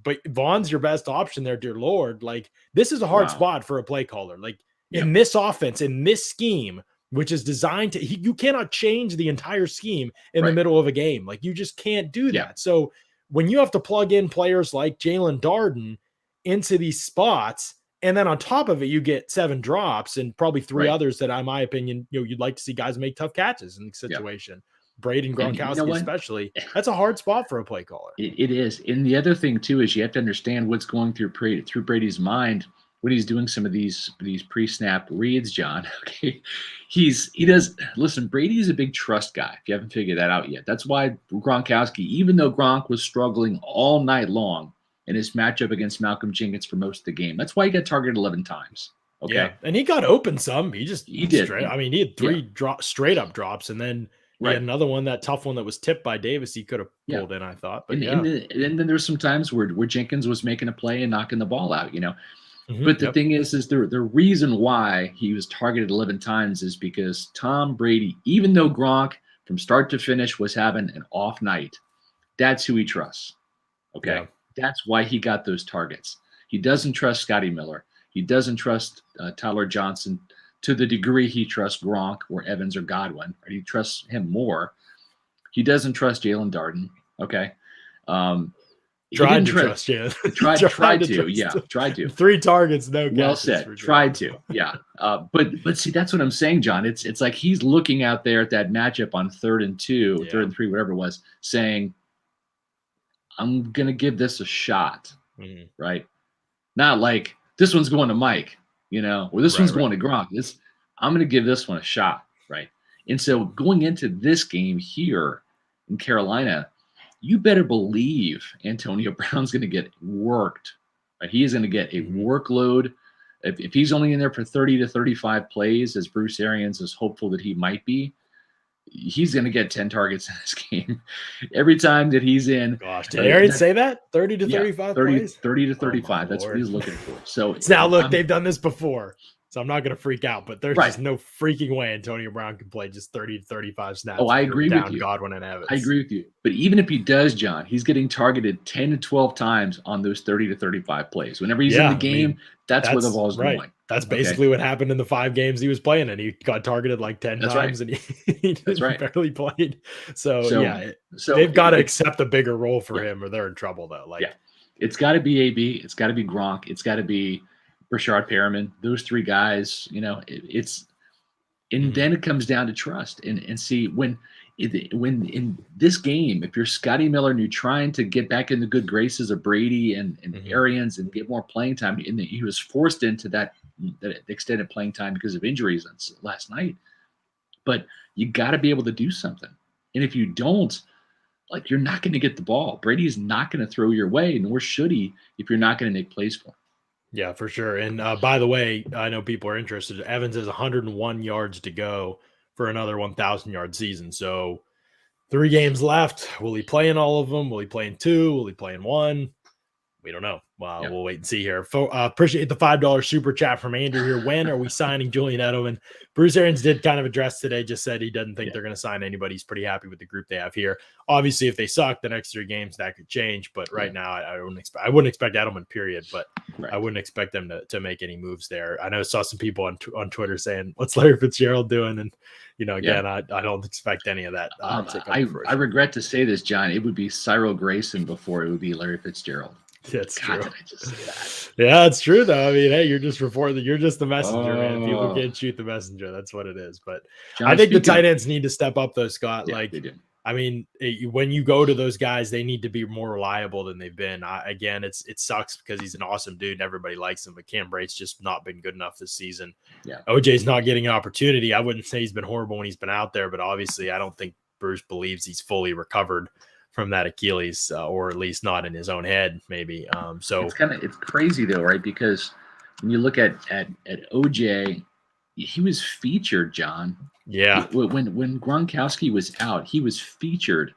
But Vaughn's your best option there, dear Lord. This is a hard spot for a play caller. In this offense, in this scheme, which is designed to, you cannot change the entire scheme in the middle of a game. You just can't do that. Yeah. So when you have to plug in players like Jalen Darden into these spots, and then on top of it, you get 7 drops and probably 3 others that, in my opinion, you'd like to see guys make tough catches in the situation. Braden Gronkowski, especially. That's a hard spot for a play caller. It is. And the other thing too is you have to understand what's going through Brady's mind when he's doing some of these pre-snap reads, John. Okay. Listen, Brady's a big trust guy, if you haven't figured that out yet. That's why Gronkowski, even though Gronk was struggling all night long in his matchup against Malcolm Jenkins for most of the game, that's why he got targeted 11 times. Okay. Yeah. And he got open some. He did. He had 3 straight up drops, and then he had another one, that tough one that was tipped by Davis, he could have pulled in, I thought. But and then there's some times where Jenkins was making a play and knocking the ball out, But the thing is the reason why he was targeted 11 times is because Tom Brady, even though Gronk from start to finish was having an off night, that's who he trusts. Okay. Yeah. That's why he got those targets. He doesn't trust Scotty Miller. He doesn't trust Tyler Johnson to the degree he trusts Gronk or Evans or Godwin. Or he trusts him more. He doesn't trust Jalen Darden. Okay. Tried to trust you. Tried to. 3 targets, no catches. Well said. Tried to. Yeah. But see, that's what I'm saying, John. It's like he's looking out there at that matchup on 3rd and 2, 3rd and 3, whatever it was, saying, I'm gonna give this a shot. right? Not like this one's going to Mike, or this one's going to Gronk. I'm going to give this one a shot, right? And so going into this game here in Carolina, you better believe Antonio Brown's going to get worked. Right? He is going to get a workload. If he's only in there for 30 to 35 plays, as Bruce Arians is hopeful that he might be, he's going to get 10 targets in this game every time that he's in. Gosh, did Arians say that? 30 to 35 plays? 30 to 35. That's what he's looking for. So now look, they've done this before. So I'm not going to freak out, but there's just no freaking way Antonio Brown can play just 30 to 35 snaps. Oh, I agree with you. Godwin and Evans. I agree with you. But even if he does, John, he's getting targeted 10 to 12 times on those 30 to 35 plays. Whenever he's in the game, that's where the ball's going. That's basically what happened in the 5 games he was playing, and he got targeted like 10 times, and he barely played. So they've got to accept a bigger role for him, or they're in trouble, though. It's got to be AB. It's got to be Gronk. It's got to be Rashard Perriman. Those 3 guys, then it comes down to trust and see when in this game, if you're Scotty Miller and you're trying to get back in the good graces of Brady and Arians and get more playing time, and he was forced into that extended playing time because of injuries last night. But you got to be able to do something. And if you don't, you're not going to get the ball. Brady's not going to throw your way, nor should he, if you're not going to make plays for him. Yeah, for sure. And by the way, I know people are interested. Evans has 101 yards to go for another 1,000-yard season. So 3 games left. Will he play in all of them? Will he play in 2? Will he play in 1? We don't know. We'll wait and see here. Appreciate the $5 super chat from Andrew here. When are we signing Julian Edelman? Bruce Arians did kind of address today, just said he doesn't think they're going to sign anybody. He's pretty happy with the group they have here. Obviously, if they suck the next 3 games, that could change. But right now, I wouldn't expect Edelman, period. But I wouldn't expect them to make any moves there. I know I saw some people on Twitter saying, "What's Larry Fitzgerald doing?" And I don't expect any of that. I regret to say this, John. It would be Cyril Grayson before it would be Larry Fitzgerald. That's God, true. did I just say that? Yeah, it's true though. I mean, hey, you're just reporting. You're just the messenger, man. People can't shoot the messenger. That's what it is. But John, I think the tight ends need to step up, though, Scott. They do. I mean, when you go to those guys, they need to be more reliable than they've been. Again, it sucks because he's an awesome dude and everybody likes him, but Cam Brate's just not been good enough this season. Yeah, OJ's not getting an opportunity. I wouldn't say he's been horrible when he's been out there, but obviously, I don't think Bruce believes he's fully recovered from that Achilles, or at least not in his own head, maybe. So it's crazy though, right? Because when you look at OJ, he was featured, John. Yeah. When Gronkowski was out, he was featured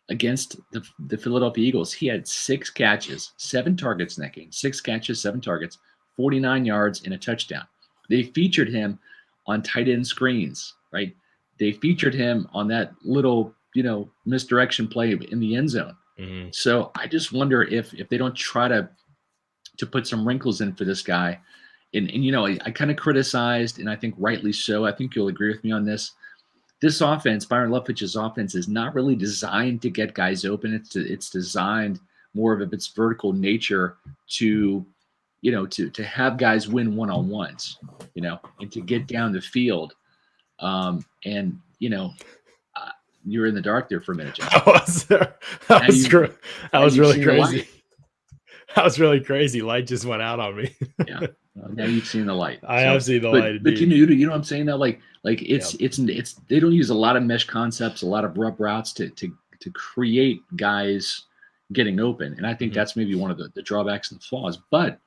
against the Philadelphia Eagles. He had 6 catches, 7 targets in that game. 6 catches, 7 targets, 49 yards, and a touchdown. They featured him on tight end screens, right? They featured him on that little misdirection play in the end zone. Mm-hmm. So I just wonder if they don't try to put some wrinkles in for this guy. And I kind of criticized, and I think rightly so. I think you'll agree with me on this. This offense, Byron Leftwich's offense, is not really designed to get guys open. It's designed more of its vertical nature to have guys win one-on-ones, and to get down the field. You were in the dark there for a minute, John. I was there. That was really crazy. That was really crazy. Light just went out on me. Yeah. Now you've seen the light. I have seen the light. But you know what I'm saying? That it's they don't use a lot of mesh concepts, a lot of rub routes to create guys getting open. And I think that's maybe one of the drawbacks and flaws. But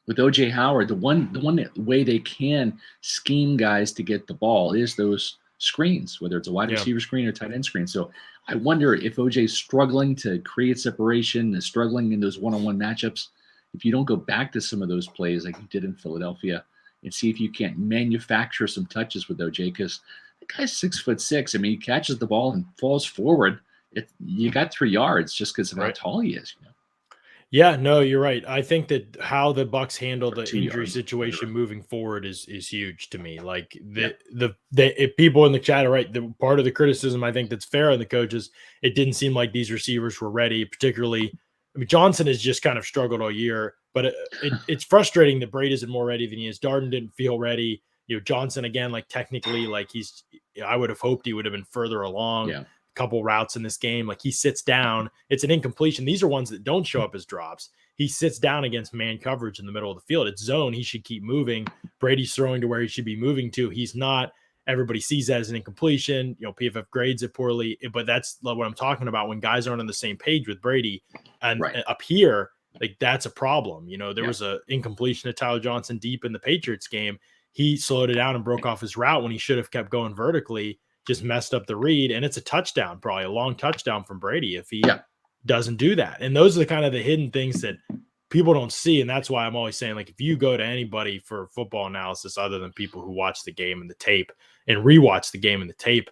with OJ Howard, the one way they can scheme guys to get the ball is those screens, whether it's a wide receiver screen or tight end screen. So I wonder if OJ's struggling to create separation, is struggling in those one-on-one matchups. If you don't go back to some of those plays like you did in Philadelphia and see if you can't manufacture some touches with OJ, because the guy's 6'6". I mean, he catches the ball and falls forward. You got 3 yards just because of how tall he is. Yeah, no, you're right. I think that how the Bucs handle the injury situation moving forward is huge to me. Like if people in the chat are right, the part of the criticism I think that's fair on the coaches, it didn't seem like these receivers were ready, particularly. I mean, Johnson has just kind of struggled all year, but it's frustrating that Brady isn't more ready than he is. Darden didn't feel ready. Johnson again, like technically, like I would have hoped he would have been further along. Yeah. couple routes in this game. Like, he sits down, it's an incompletion. These are ones that don't show up as drops. He sits down against man coverage in the middle of the field. It's zone. He should keep moving. Brady's throwing to where he should be moving to. He's not. Everybody sees that as an incompletion. PFF grades it poorly, but that's what I'm talking about when guys aren't on the same page with Brady. And up here, like, that's a problem. There was a incompletion to Tyler Johnson deep in the Patriots game. He slowed it down and broke off his route when he should have kept going vertically, just messed up the read. And it's a touchdown, probably a long touchdown from Brady if he doesn't do that. And those are the kind of the hidden things that people don't see. And that's why I'm always saying, like, if you go to anybody for football analysis other than people who watch the game and the tape and rewatch the game and the tape,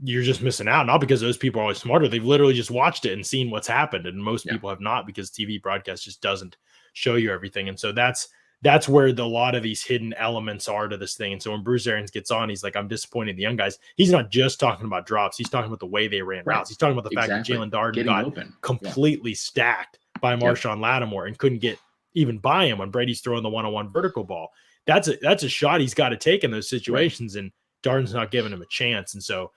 you're just missing out. Not because those people are always smarter. They've literally just watched it and seen what's happened. And most people have not, because TV broadcast just doesn't show you everything. And so that's where a lot of these hidden elements are to this thing. And so when Bruce Arians gets on, he's like, I'm disappointed in the young guys. He's not just talking about drops. He's talking about the way they ran routes. He's talking about the fact that Jalen Darden got completely stacked by Marshawn Lattimore and couldn't get even by him when Brady's throwing the one-on-one vertical ball. That's a shot he's got to take in those situations, and Darden's not giving him a chance. And so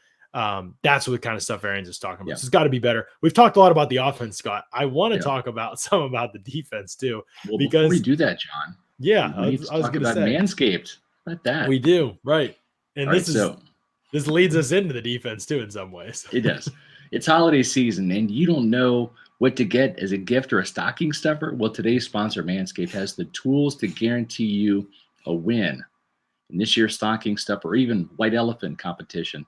that's what the kind of stuff Arians is talking about. So it's got to be better. We've talked a lot about the offense, Scott. I want to talk about the defense too. Well, before we do that, John. Yeah, I was going to say Manscaped. Like that. We do, right. And this leads us into the defense too in some ways. It does. It's holiday season, and you don't know what to get as a gift or a stocking stuffer. Well, today's sponsor, Manscaped, has the tools to guarantee you a win in this year's stocking stuffer or even white elephant competition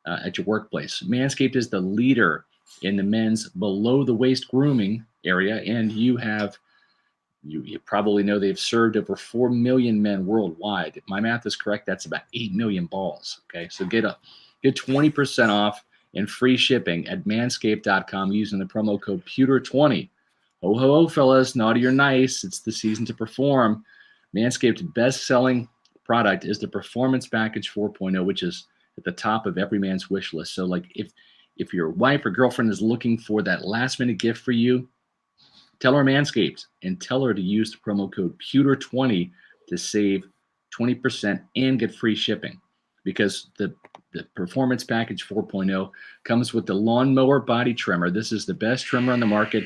at your workplace. Manscaped is the leader in the men's below-the-waist grooming area, and you probably know they've served over 4 million men worldwide. If my math is correct, that's about 8 million balls. Okay, so get 20% off and free shipping at manscaped.com using the promo code PEWTER20. Ho, ho, ho, fellas, naughty or nice, it's the season to perform. Manscaped's best-selling product is the Performance Package 4.0, which is at the top of every man's wish list. So, like, if your wife or girlfriend is looking for that last-minute gift for you, tell her Manscaped and tell her to use the promo code PEWTER20 to save 20% and get free shipping, because the Performance Package 4.0 comes with the Lawnmower Body Trimmer. This is the best trimmer on the market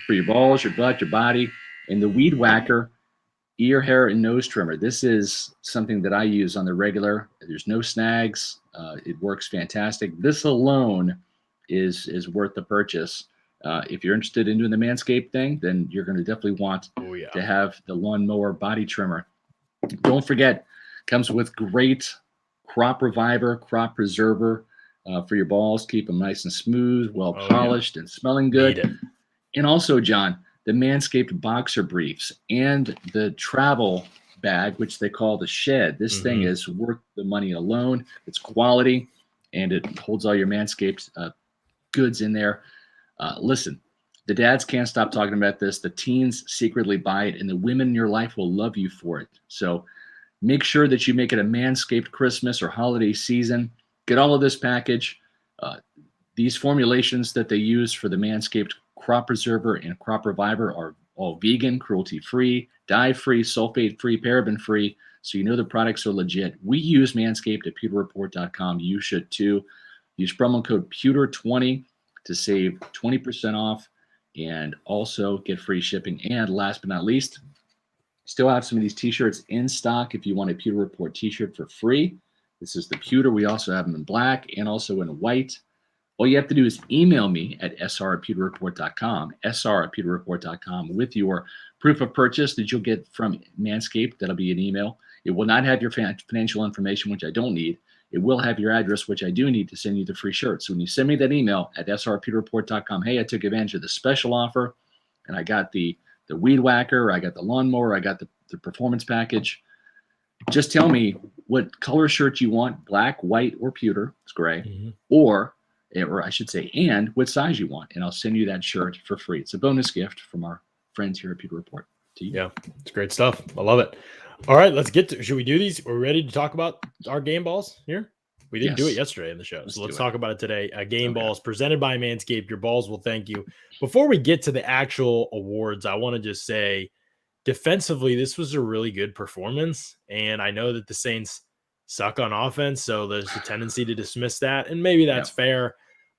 for your balls, your butt, your body, and the Weed Whacker ear, hair, and nose trimmer. This is something that I use on the regular. There's no snags. It works fantastic. This alone is worth the purchase. If you're interested in doing the Manscaped thing, then you're going to definitely want to have the Lawnmower Body Trimmer. Don't forget, comes with great crop reviver, crop preserver for your balls. Keep them nice and smooth, well polished, and smelling good. And also, John, the Manscaped boxer briefs and the travel bag, which they call the shed. This thing is worth the money alone. It's quality, and it holds all your Manscaped goods in there. Listen, the dads can't stop talking about this. The teens secretly buy it, and the women in your life will love you for it. So make sure that you make it a Manscaped Christmas or holiday season. Get all of this package. These formulations that they use for the Manscaped Crop Preserver and Crop Reviver are all vegan, cruelty-free, dye-free, sulfate-free, paraben-free, so you know the products are legit. We use Manscaped at pewterreport.com. You should too. Use promo code PEWTER20 to save 20% off and also get free shipping. And last but not least, still have some of these t-shirts in stock if you want a Pewter Report t-shirt for free. This is the pewter. We also have them in black and also in white. All you have to do is email me at sr@pewterreport.com, sr@pewterreport.com, with your proof of purchase that you'll get from Manscaped. That'll be an email. It will not have your financial information, which I don't need. It will have your address, which I do need to send you the free shirt. So when you send me that email at sr@pewterreport.com, hey, I took advantage of the special offer, and I got the Weed Whacker, I got the Lawnmower, I got the Performance Package. Just tell me what color shirt you want, black, white, or pewter, it's gray, or I should say, and what size you want, and I'll send you that shirt for free. It's a bonus gift from our friends here at Pewter Report to you. Yeah, it's great stuff. I love it. All right, let's get to. Should we do these? We're ready to talk about our game balls here. We didn't do it yesterday in the show, so let's talk about it today. Game balls presented by Manscaped. Your balls will thank you. Before we get to the actual awards, I want to just say, defensively, this was a really good performance, and I know that the Saints suck on offense, so there's a tendency to dismiss that, and maybe that's fair.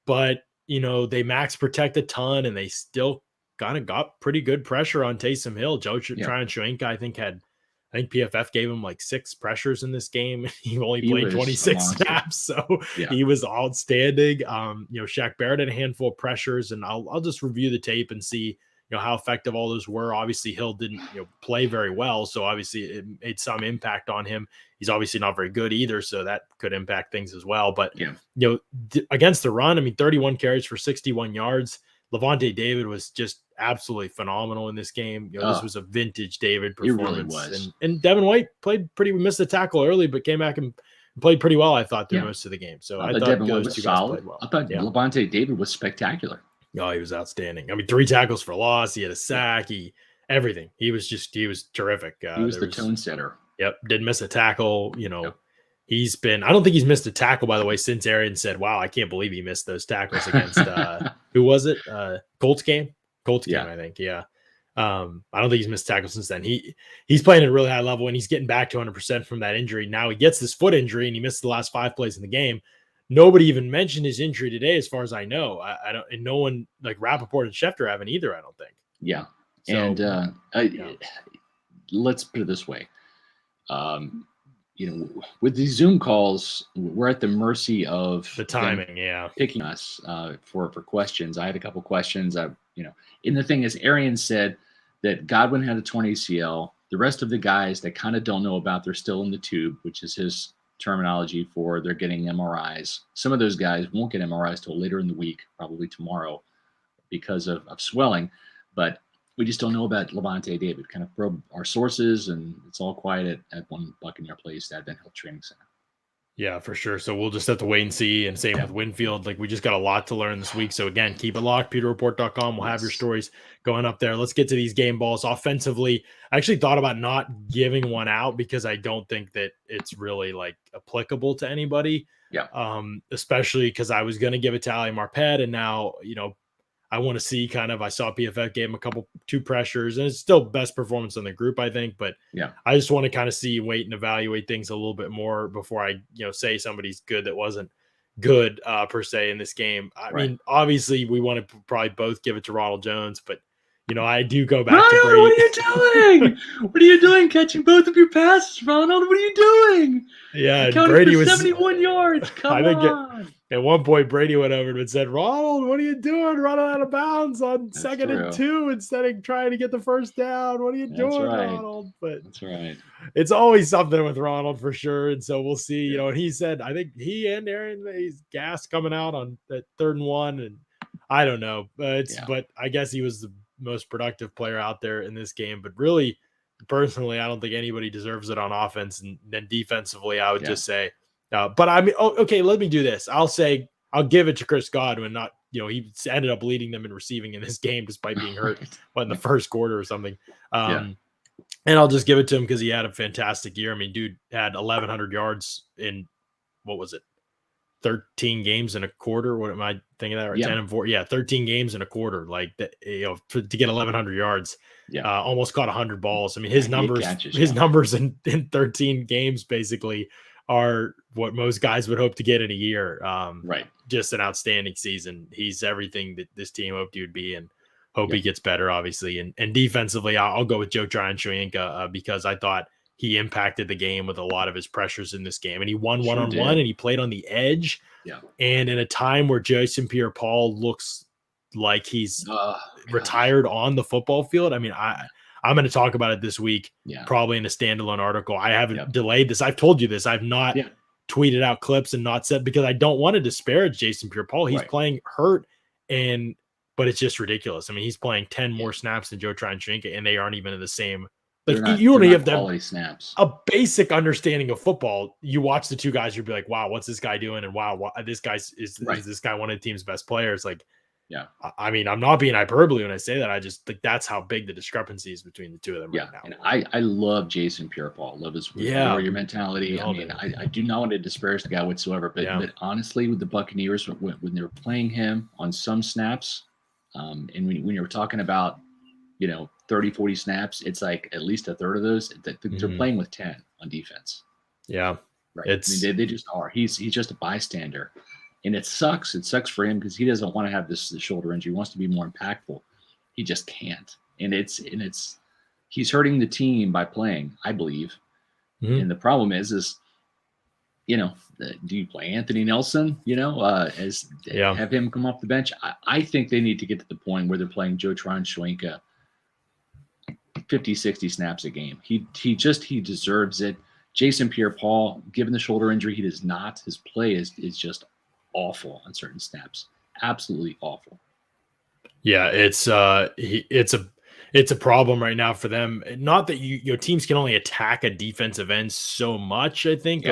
but they max protect a ton, and they still kind of got pretty good pressure on Taysom Hill. Joe Tryon Shoyinka, I think PFF gave him like 6 pressures in this game. He only played 26 snaps, so he was outstanding. Shaq Barrett had a handful of pressures, and I'll just review the tape and see how effective all those were. Obviously, Hill didn't play very well, so obviously it made some impact on him. He's obviously not very good either, so that could impact things as well. But against the run, 31 carries for 61 yards. Levante David was just absolutely phenomenal in this game. This was a vintage David performance. Really was. And Devin White missed the tackle early, but came back and played pretty well, I thought, through most of the game. So I thought Devin White was solid. Well. I thought Levante David was spectacular. Oh, he was outstanding. 3 tackles for loss. He had a sack. Everything. He was terrific. He was the tone setter. Yep. Didn't miss a tackle. I don't think he's missed a tackle, by the way, since Arian said, wow, I can't believe he missed those tackles against, who was it? Colts game, I think. Yeah. I don't think he's missed tackles since then. He's playing at a really high level, and he's getting back to 100% from that injury. Now he gets this foot injury, and he missed the last 5 plays in the game. Nobody even mentioned his injury today, as far as I know. I don't, and no one like Rappaport and Schefter haven't either, I don't think. Yeah. So, and let's put it this way. With these Zoom calls, we're at the mercy of the timing, picking us for questions. I had a couple questions. And the thing is, Arian said that Godwin had a torn ACL. The rest of the guys that kind of don't know about, they're still in the tube, which is his terminology for they're getting MRIs. Some of those guys won't get MRIs till later in the week, probably tomorrow, because of swelling. But we just don't know about Levante David. Kind of probe our sources, and it's all quiet at one Buccaneer place, Advent Health Training Center. Yeah, for sure. So we'll just have to wait and see. And same with Winfield. Like, we just got a lot to learn this week. So again, keep it locked. PeterReport.com. We'll have your stories going up there. Let's get to these game balls. Offensively, I actually thought about not giving one out because I don't think that it's really like applicable to anybody. Yeah. Especially because I was going to give it to Ali Marpet, and now, I want to see I saw PFF gave him 2 pressures, and it's still best performance in the group, I think. But I just want to kind of see, wait, and evaluate things a little bit more before I, say somebody's good that wasn't good per se in this game. I mean, obviously we want to probably both give it to Ronald Jones, but I do go back to Brady. What are you doing? What are you doing catching both of your passes, Ronald? What are you doing? Yeah, Brady was 71 yards. Come on. At one point, Brady went over and said, Ronald, what are you doing running out of bounds on second and 2 instead of trying to get the first down? What are you doing, Ronald? But that's right. It's always something with Ronald for sure. And so we'll see, and he said, I think he and Aaron, he's gas coming out on that 3rd and 1. And I don't know, but I guess he was the most productive player out there in this game. But really, personally, I don't think anybody deserves it on offense. And then defensively, I would just say, but I mean, okay, let me do this. I'll give it to Chris Godwin. Not, he ended up leading them in receiving in this game despite being hurt in the first quarter or something. And I'll just give it to him because he had a fantastic year. I mean, dude had 1,100 yards in, what was it, 13 games in a quarter? What am I thinking of that? Or 10 and 4? Yeah, 13 games in a quarter. Like that, to get 1,100 yards. Almost caught 100 balls. I mean, his numbers in 13 games basically are what most guys would hope to get in a year. Just an outstanding season. He's everything that this team hoped he would be, and hope he gets better, obviously. And defensively, I'll go with Joe Tryon Shoyinka because I thought he impacted the game with a lot of his pressures in this game, and he won one-on-one, and he played on the edge. And in a time where Jason Pierre-Paul looks like he's retired on the football field, I mean, I'm going to talk about it this week, probably in a standalone article. I haven't delayed this. I've told you this. I've not tweeted out clips and not said, because I don't want to disparage Jason Pierre-Paul. He's playing hurt, but it's just ridiculous. I mean, he's playing 10 more snaps than Joe Tryon Shoyinka, and they aren't even in the same. Like, you only have snaps. A basic understanding of football. You watch the two guys, you'll be like, wow, what's this guy doing? And wow, this guy's is this guy one of the team's best players? Like, I mean, I'm not being hyperbole when I say that. I just think that's how big the discrepancy is between the two of them right now. And I love Jason Pierre-Paul. Love his warrior mentality. I mean, I do not want to disparage the guy whatsoever, but honestly, with the Buccaneers, when they were playing him on some snaps, and when you were talking about, 30, 40 snaps, it's like at least a third of those that they're playing with 10 on defense. Yeah. Right. I mean, they just are. He's just a bystander. And it sucks. It sucks for him because he doesn't want to have this shoulder injury. He wants to be more impactful. He just can't. And he's hurting the team by playing, I believe. Mm-hmm. And the problem is, do you play Anthony Nelson, have him come off the bench? I think they need to get to the point where they're playing Joe Schwenka 50, 60 snaps a game. He deserves it. Jason Pierre-Paul, given the shoulder injury, he does not. His play is just awful on certain snaps. Absolutely awful. Yeah, it's a problem right now for them. Not that your teams can only attack a defensive end so much, I think.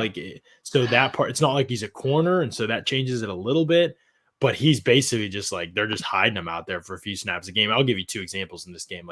So that part, it's not like he's a corner, and so that changes it a little bit. But he's basically just like, they're just hiding him out there for a few snaps a game. I'll give you 2 examples in this game.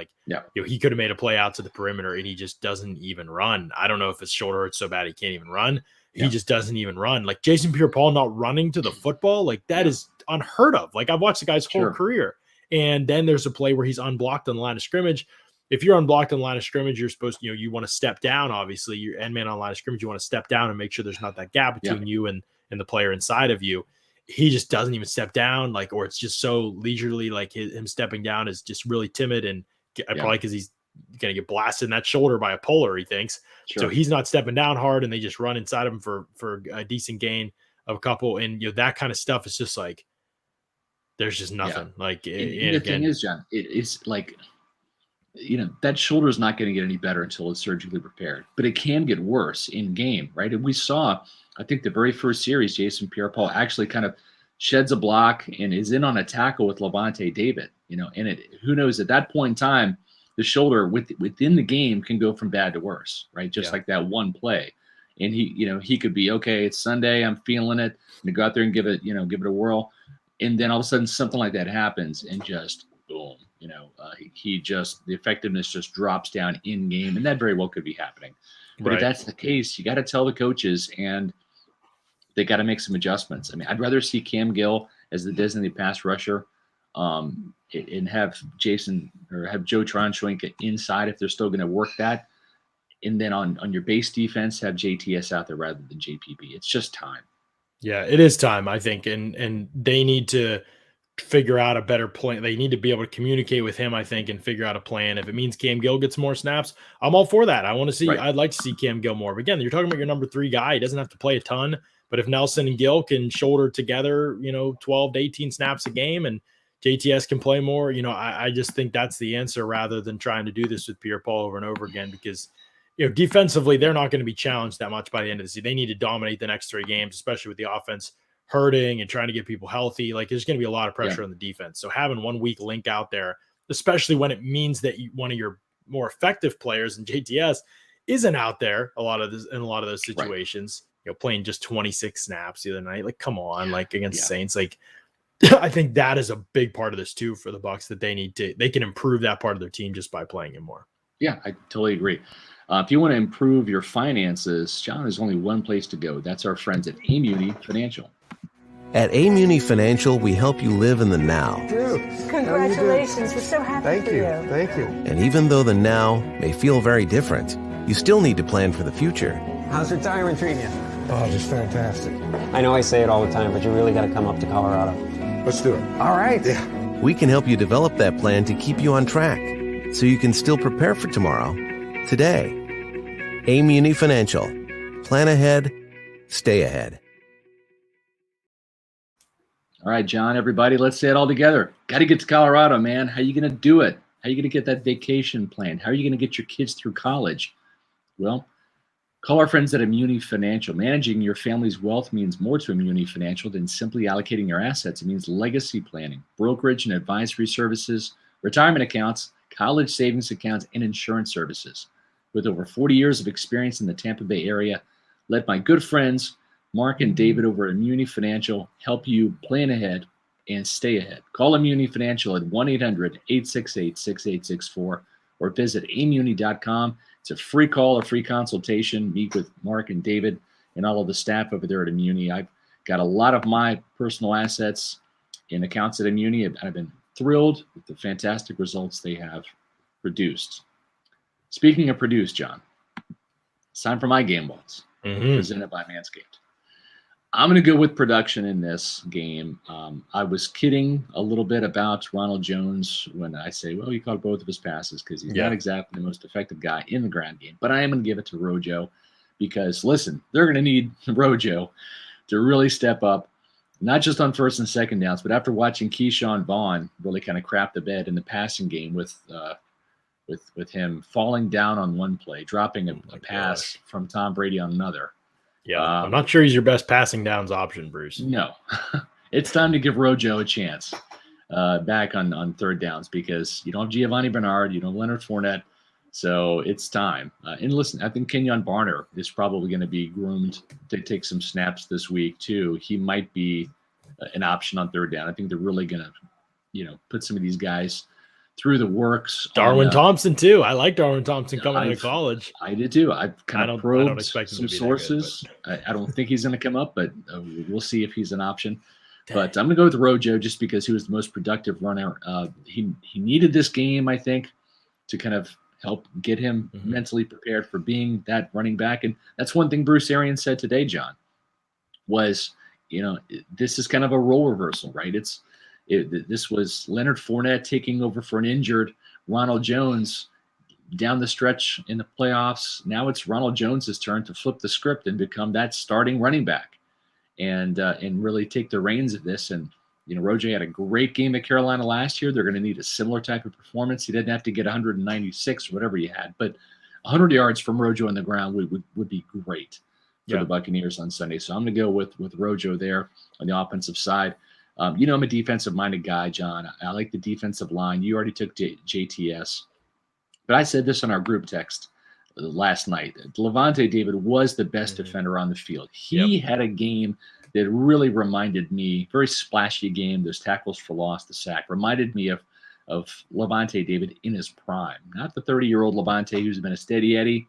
He could have made a play out to the perimeter and he just doesn't even run. I don't know if his shoulder hurts so bad he can't even run. He just doesn't even run. Like Jason Pierre-Paul not running to the football, like that is unheard of. Like I've watched the guy's whole career. And then there's a play where he's unblocked on the line of scrimmage. If you're unblocked on the line of scrimmage, you're supposed to, you want to step down. Obviously, you're end man on the line of scrimmage. You want to step down and make sure there's not that gap between you and the player inside of you. He just doesn't even step down, or it's just so leisurely. Like him stepping down is just really timid, and probably because he's going to get blasted in that shoulder by a polar, he thinks. So he's not stepping down hard, and they just run inside of him for a decent gain of a couple. And that kind of stuff is just like, there's just nothing. The thing is, John, it's like, that shoulder is not going to get any better until it's surgically repaired, but it can get worse in game, right? And we saw, I think the very first series, Jason Pierre-Paul actually kind of sheds a block and is in on a tackle with Levante David, and who knows, at that point in time, the shoulder within the game can go from bad to worse, right? Just like that one play. And he could be, okay, it's Sunday, I'm feeling it, I'm gonna go out there and give it a whirl. And then all of a sudden something like that happens and just boom, the effectiveness just drops down in game, and that very well could be happening. But if that's the case, you got to tell the coaches, and they got to make some adjustments. I mean, I'd rather see Cam Gill as the designated pass rusher, and have Joe Schwenka inside if they're still going to work that. And then on your base defense, have JTS out there rather than JPB. It's just time. Yeah, it is time, I think. And they need to figure out a better plan. They need to be able to communicate with him, I think, and figure out a plan. If it means Cam Gill gets more snaps, I'm all for that. I'd like to see Cam Gill more. But again, you're talking about your number 3 guy. He doesn't have to play a ton. But if Nelson and Gill can shoulder together, 12 to 18 snaps a game, and JTS can play more, I just think that's the answer rather than trying to do this with Pierre-Paul over and over again, because defensively, they're not going to be challenged that much by the end of the season. They need to dominate the next 3 games, especially with the offense hurting and trying to get people healthy. Like, there's going to be a lot of pressure on the defense. So having 1 weak link out there, especially when it means that one of your more effective players in JTS isn't out there in a lot of those situations, playing just 26 snaps the other night. Like, come on, against Saints. Like, I think that is a big part of this too for the Bucs, that they can improve that part of their team just by playing him more. Yeah, I totally agree. If you want to improve your finances, John, there's only one place to go. That's our friends at Amuni Financial. At Amuni Financial, we help you live in the now. Congratulations. We're so happy for you. Thank you. And even though the now may feel very different, you still need to plan for the future. How's retirement treating you? Oh, just fantastic. I know I say it all the time, but you really got to come up to Colorado. Let's do it. All right. Yeah. We can help you develop that plan to keep you on track, so you can still prepare for tomorrow, today. Amuni Financial. Plan ahead, stay ahead. All right, John, everybody, let's say it all together. Got to get to Colorado, man. How are you going to do it? How are you going to get that vacation planned? How are you going to get your kids through college? Well, call our friends at Amuni Financial. Managing your family's wealth means more to Amuni Financial than simply allocating your assets. It means legacy planning, brokerage and advisory services, retirement accounts, college savings accounts, and insurance services. With over 40 years of experience in the Tampa Bay area, let my good friends Mark and David over at Amuni Financial help you plan ahead and stay ahead. Call Amuni Financial at 1-800-868-6864 or visit amuni.com. It's a free call, a free consultation. Meet with Mark and David and all of the staff over there at Amuni. I've got a lot of my personal assets in accounts at Amuni, and I've been thrilled with the fantastic results they have produced. Speaking of produced, John, it's time for my game balls, presented by Manscaped. I'm going to go with production in this game. I was kidding a little bit about Ronald Jones when I say, well, he caught both of his passes because he's not exactly the most effective guy in the ground game. But I am going to give it to Rojo because, listen, they're going to need Rojo to really step up, not just on first and second downs, but after watching Keyshawn Vaughn really kind of crap the bed in the passing game with him falling down on one play, dropping a pass from Tom Brady on another. Yeah, I'm not sure he's your best passing downs option, Bruce. No. It's time to give Rojo a chance back on third downs because you don't have Giovanni Bernard, you don't have Leonard Fournette, so it's time. And listen, I think Kenyon Barner is probably going to be groomed to take some snaps this week too. He might be an option on third down. I think they're really going to, put some of these guys through the works. Darwin Thompson too. I like Darwin Thompson coming out of college. I did too. I've kind of probed I don't expect him some to be sources. Good, I don't think he's going to come up, but we'll see if he's an option. But I'm going to go with Rojo just because he was the most productive runner. He needed this game, I think, to kind of help get him mentally prepared for being that running back. And that's one thing Bruce Arians said today, John, was, this is kind of a role reversal, right? This was Leonard Fournette taking over for an injured Ronald Jones down the stretch in the playoffs. Now it's Ronald Jones's turn to flip the script and become that starting running back and really take the reins of this. And, Rojo had a great game at Carolina last year. They're going to need a similar type of performance. He didn't have to get 196 or whatever he had, but 100 yards from Rojo on the ground would be great for the Buccaneers on Sunday. So I'm going to go with Rojo there on the offensive side. I'm a defensive-minded guy, John. I like the defensive line. You already took JTS. But I said this on our group text last night. Levante David was the best defender on the field. He had a game that really reminded me, very splashy game, those tackles for loss, the sack, reminded me of Levante David in his prime. Not the 30-year-old Levante who's been a steady Eddie,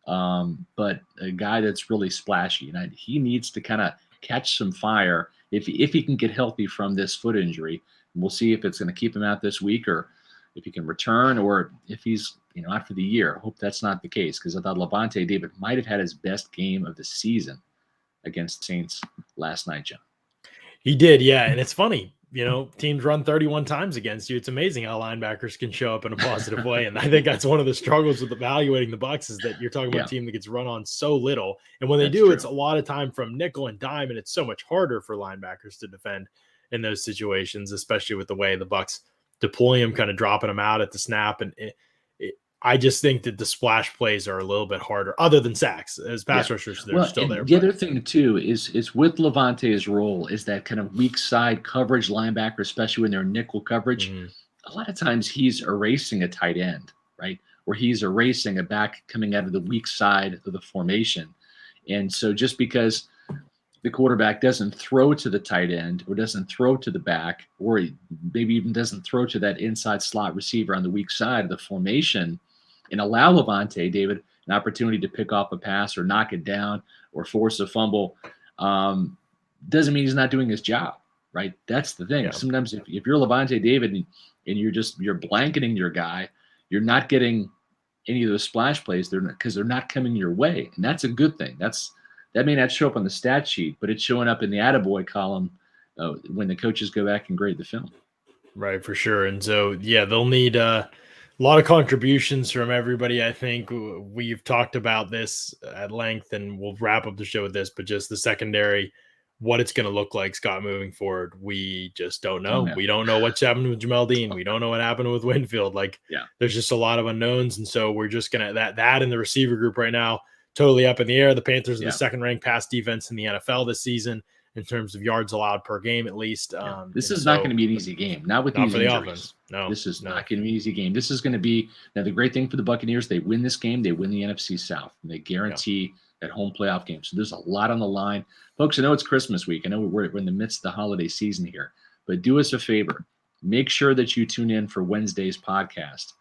but a guy that's really splashy. And he needs to kind of catch some fire if he can get healthy from this foot injury. We'll see if it's going to keep him out this week or if he can return or if he's out for the year. I hope that's not the case because I thought Levante David might have had his best game of the season against the Saints last night, John. He did, yeah. And it's funny, teams run 31 times against you. It's amazing how linebackers can show up in a positive way. And I think that's one of the struggles with evaluating the Bucs is that you're talking about a team that gets run on so little. And when they do, it's a lot of time from nickel and dime, and it's so much harder for linebackers to defend in those situations, especially with the way the Bucs deploy them, kind of dropping them out at the snap. And I just think that the splash plays are a little bit harder, other than sacks. As pass rushers, they're still there. The other thing, too, is with Levante's role is that kind of weak side coverage linebacker, especially when they're nickel coverage. A lot of times he's erasing a tight end, right? Or he's erasing a back coming out of the weak side of the formation. And so just because the quarterback doesn't throw to the tight end or doesn't throw to the back or maybe even doesn't throw to that inside slot receiver on the weak side of the formation and allow Levante David an opportunity to pick off a pass or knock it down or force a fumble, doesn't mean he's not doing his job, right? That's the thing. Sometimes if you're Levante David and you're blanketing your guy, you're not getting any of those splash plays because they're not coming your way. And that's a good thing. That may not show up on the stat sheet, but it's showing up in the attaboy column when the coaches go back and grade the film. Right, for sure. And so, they'll need a lot of contributions from everybody. I think we've talked about this at length, and we'll wrap up the show with this, but just the secondary, what it's going to look like, Scott, moving forward. We just don't know. We don't know what's happened with Jamel Dean. We don't know what happened with Winfield. There's just a lot of unknowns. And so we're just going to, that in the receiver group right now, totally up in the air. The Panthers are the second-ranked pass defense in the NFL this season in terms of yards allowed per game, at least. This is not going to be an easy game. Not with these injuries. Offense. No, this is not going to be an easy game. This is going to be now the great thing for the Buccaneers. They win this game, they win the NFC South, and they guarantee that home playoff game. So there's a lot on the line, folks. I know it's Christmas week. I know we're in the midst of the holiday season here, but do us a favor. Make sure that you tune in for Wednesday's podcast,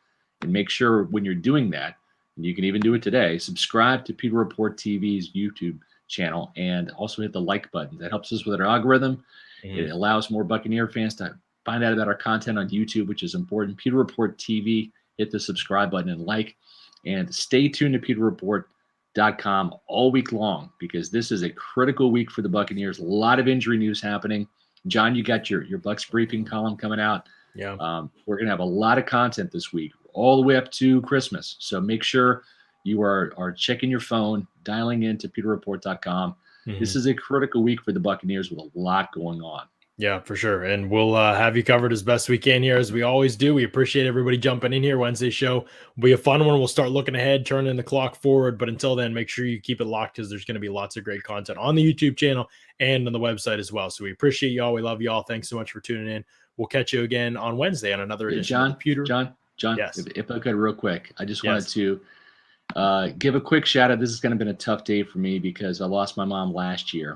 and make sure when you're doing that, and you can even do it today, subscribe to Pewter Report TV's YouTube channel and also hit the like button. That helps us with our algorithm. It allows more Buccaneer fans to find out about our content on YouTube, which is important. Pewter Report TV, hit the subscribe button and like, and stay tuned to Pewter Report pewterreport.com all week long, because this is a critical week for the Buccaneers. A lot of injury news happening. John, you got your Bucs briefing column coming out. Yeah. We're going to have a lot of content this week, all the way up to Christmas. So make sure you are checking your phone, dialing into pewterreport.com. This is a critical week for the Buccaneers with a lot going on. Yeah, for sure. And we'll have you covered as best we can here, as we always do. We appreciate everybody jumping in here. Wednesday show will be a fun one. We'll start looking ahead, turning the clock forward. But until then, make sure you keep it locked, because there's going to be lots of great content on the YouTube channel and on the website as well. So we appreciate y'all. We love y'all. Thanks so much for tuning in. We'll catch you again on Wednesday on another edition of the Pewter. John, yes. if I could real quick, I just wanted to give a quick shout out. This is going to have been a tough day for me because I lost my mom last year,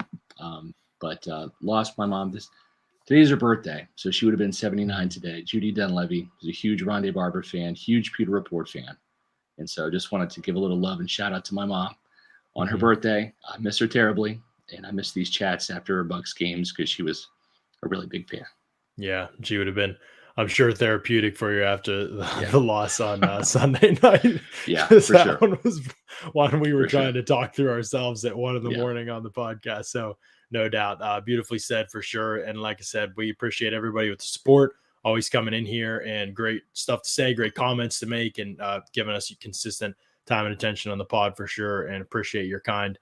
but lost my mom today's her birthday, so she would have been 79 today. Judy Dunleavy was a huge Rondé Barber fan, huge Pewter Report fan. And so just wanted to give a little love and shout out to my mom on her birthday. I miss her terribly, and I miss these chats after her Bucs games because she was a really big fan. Yeah, she would have been, I'm sure, therapeutic for you after the loss on Sunday night. Yeah, for sure. One was one we were trying to talk through ourselves at 1 a.m. on the podcast. So no doubt, beautifully said for sure. And like I said, we appreciate everybody with the support, always coming in here, and great stuff to say, great comments to make, and giving us consistent time and attention on the pod for sure. And appreciate your kind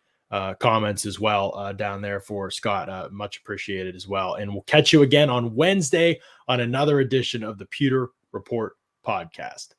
comments as well down there for Scott. Much appreciated as well. And we'll catch you again on Wednesday on another edition of the Pewter Report podcast.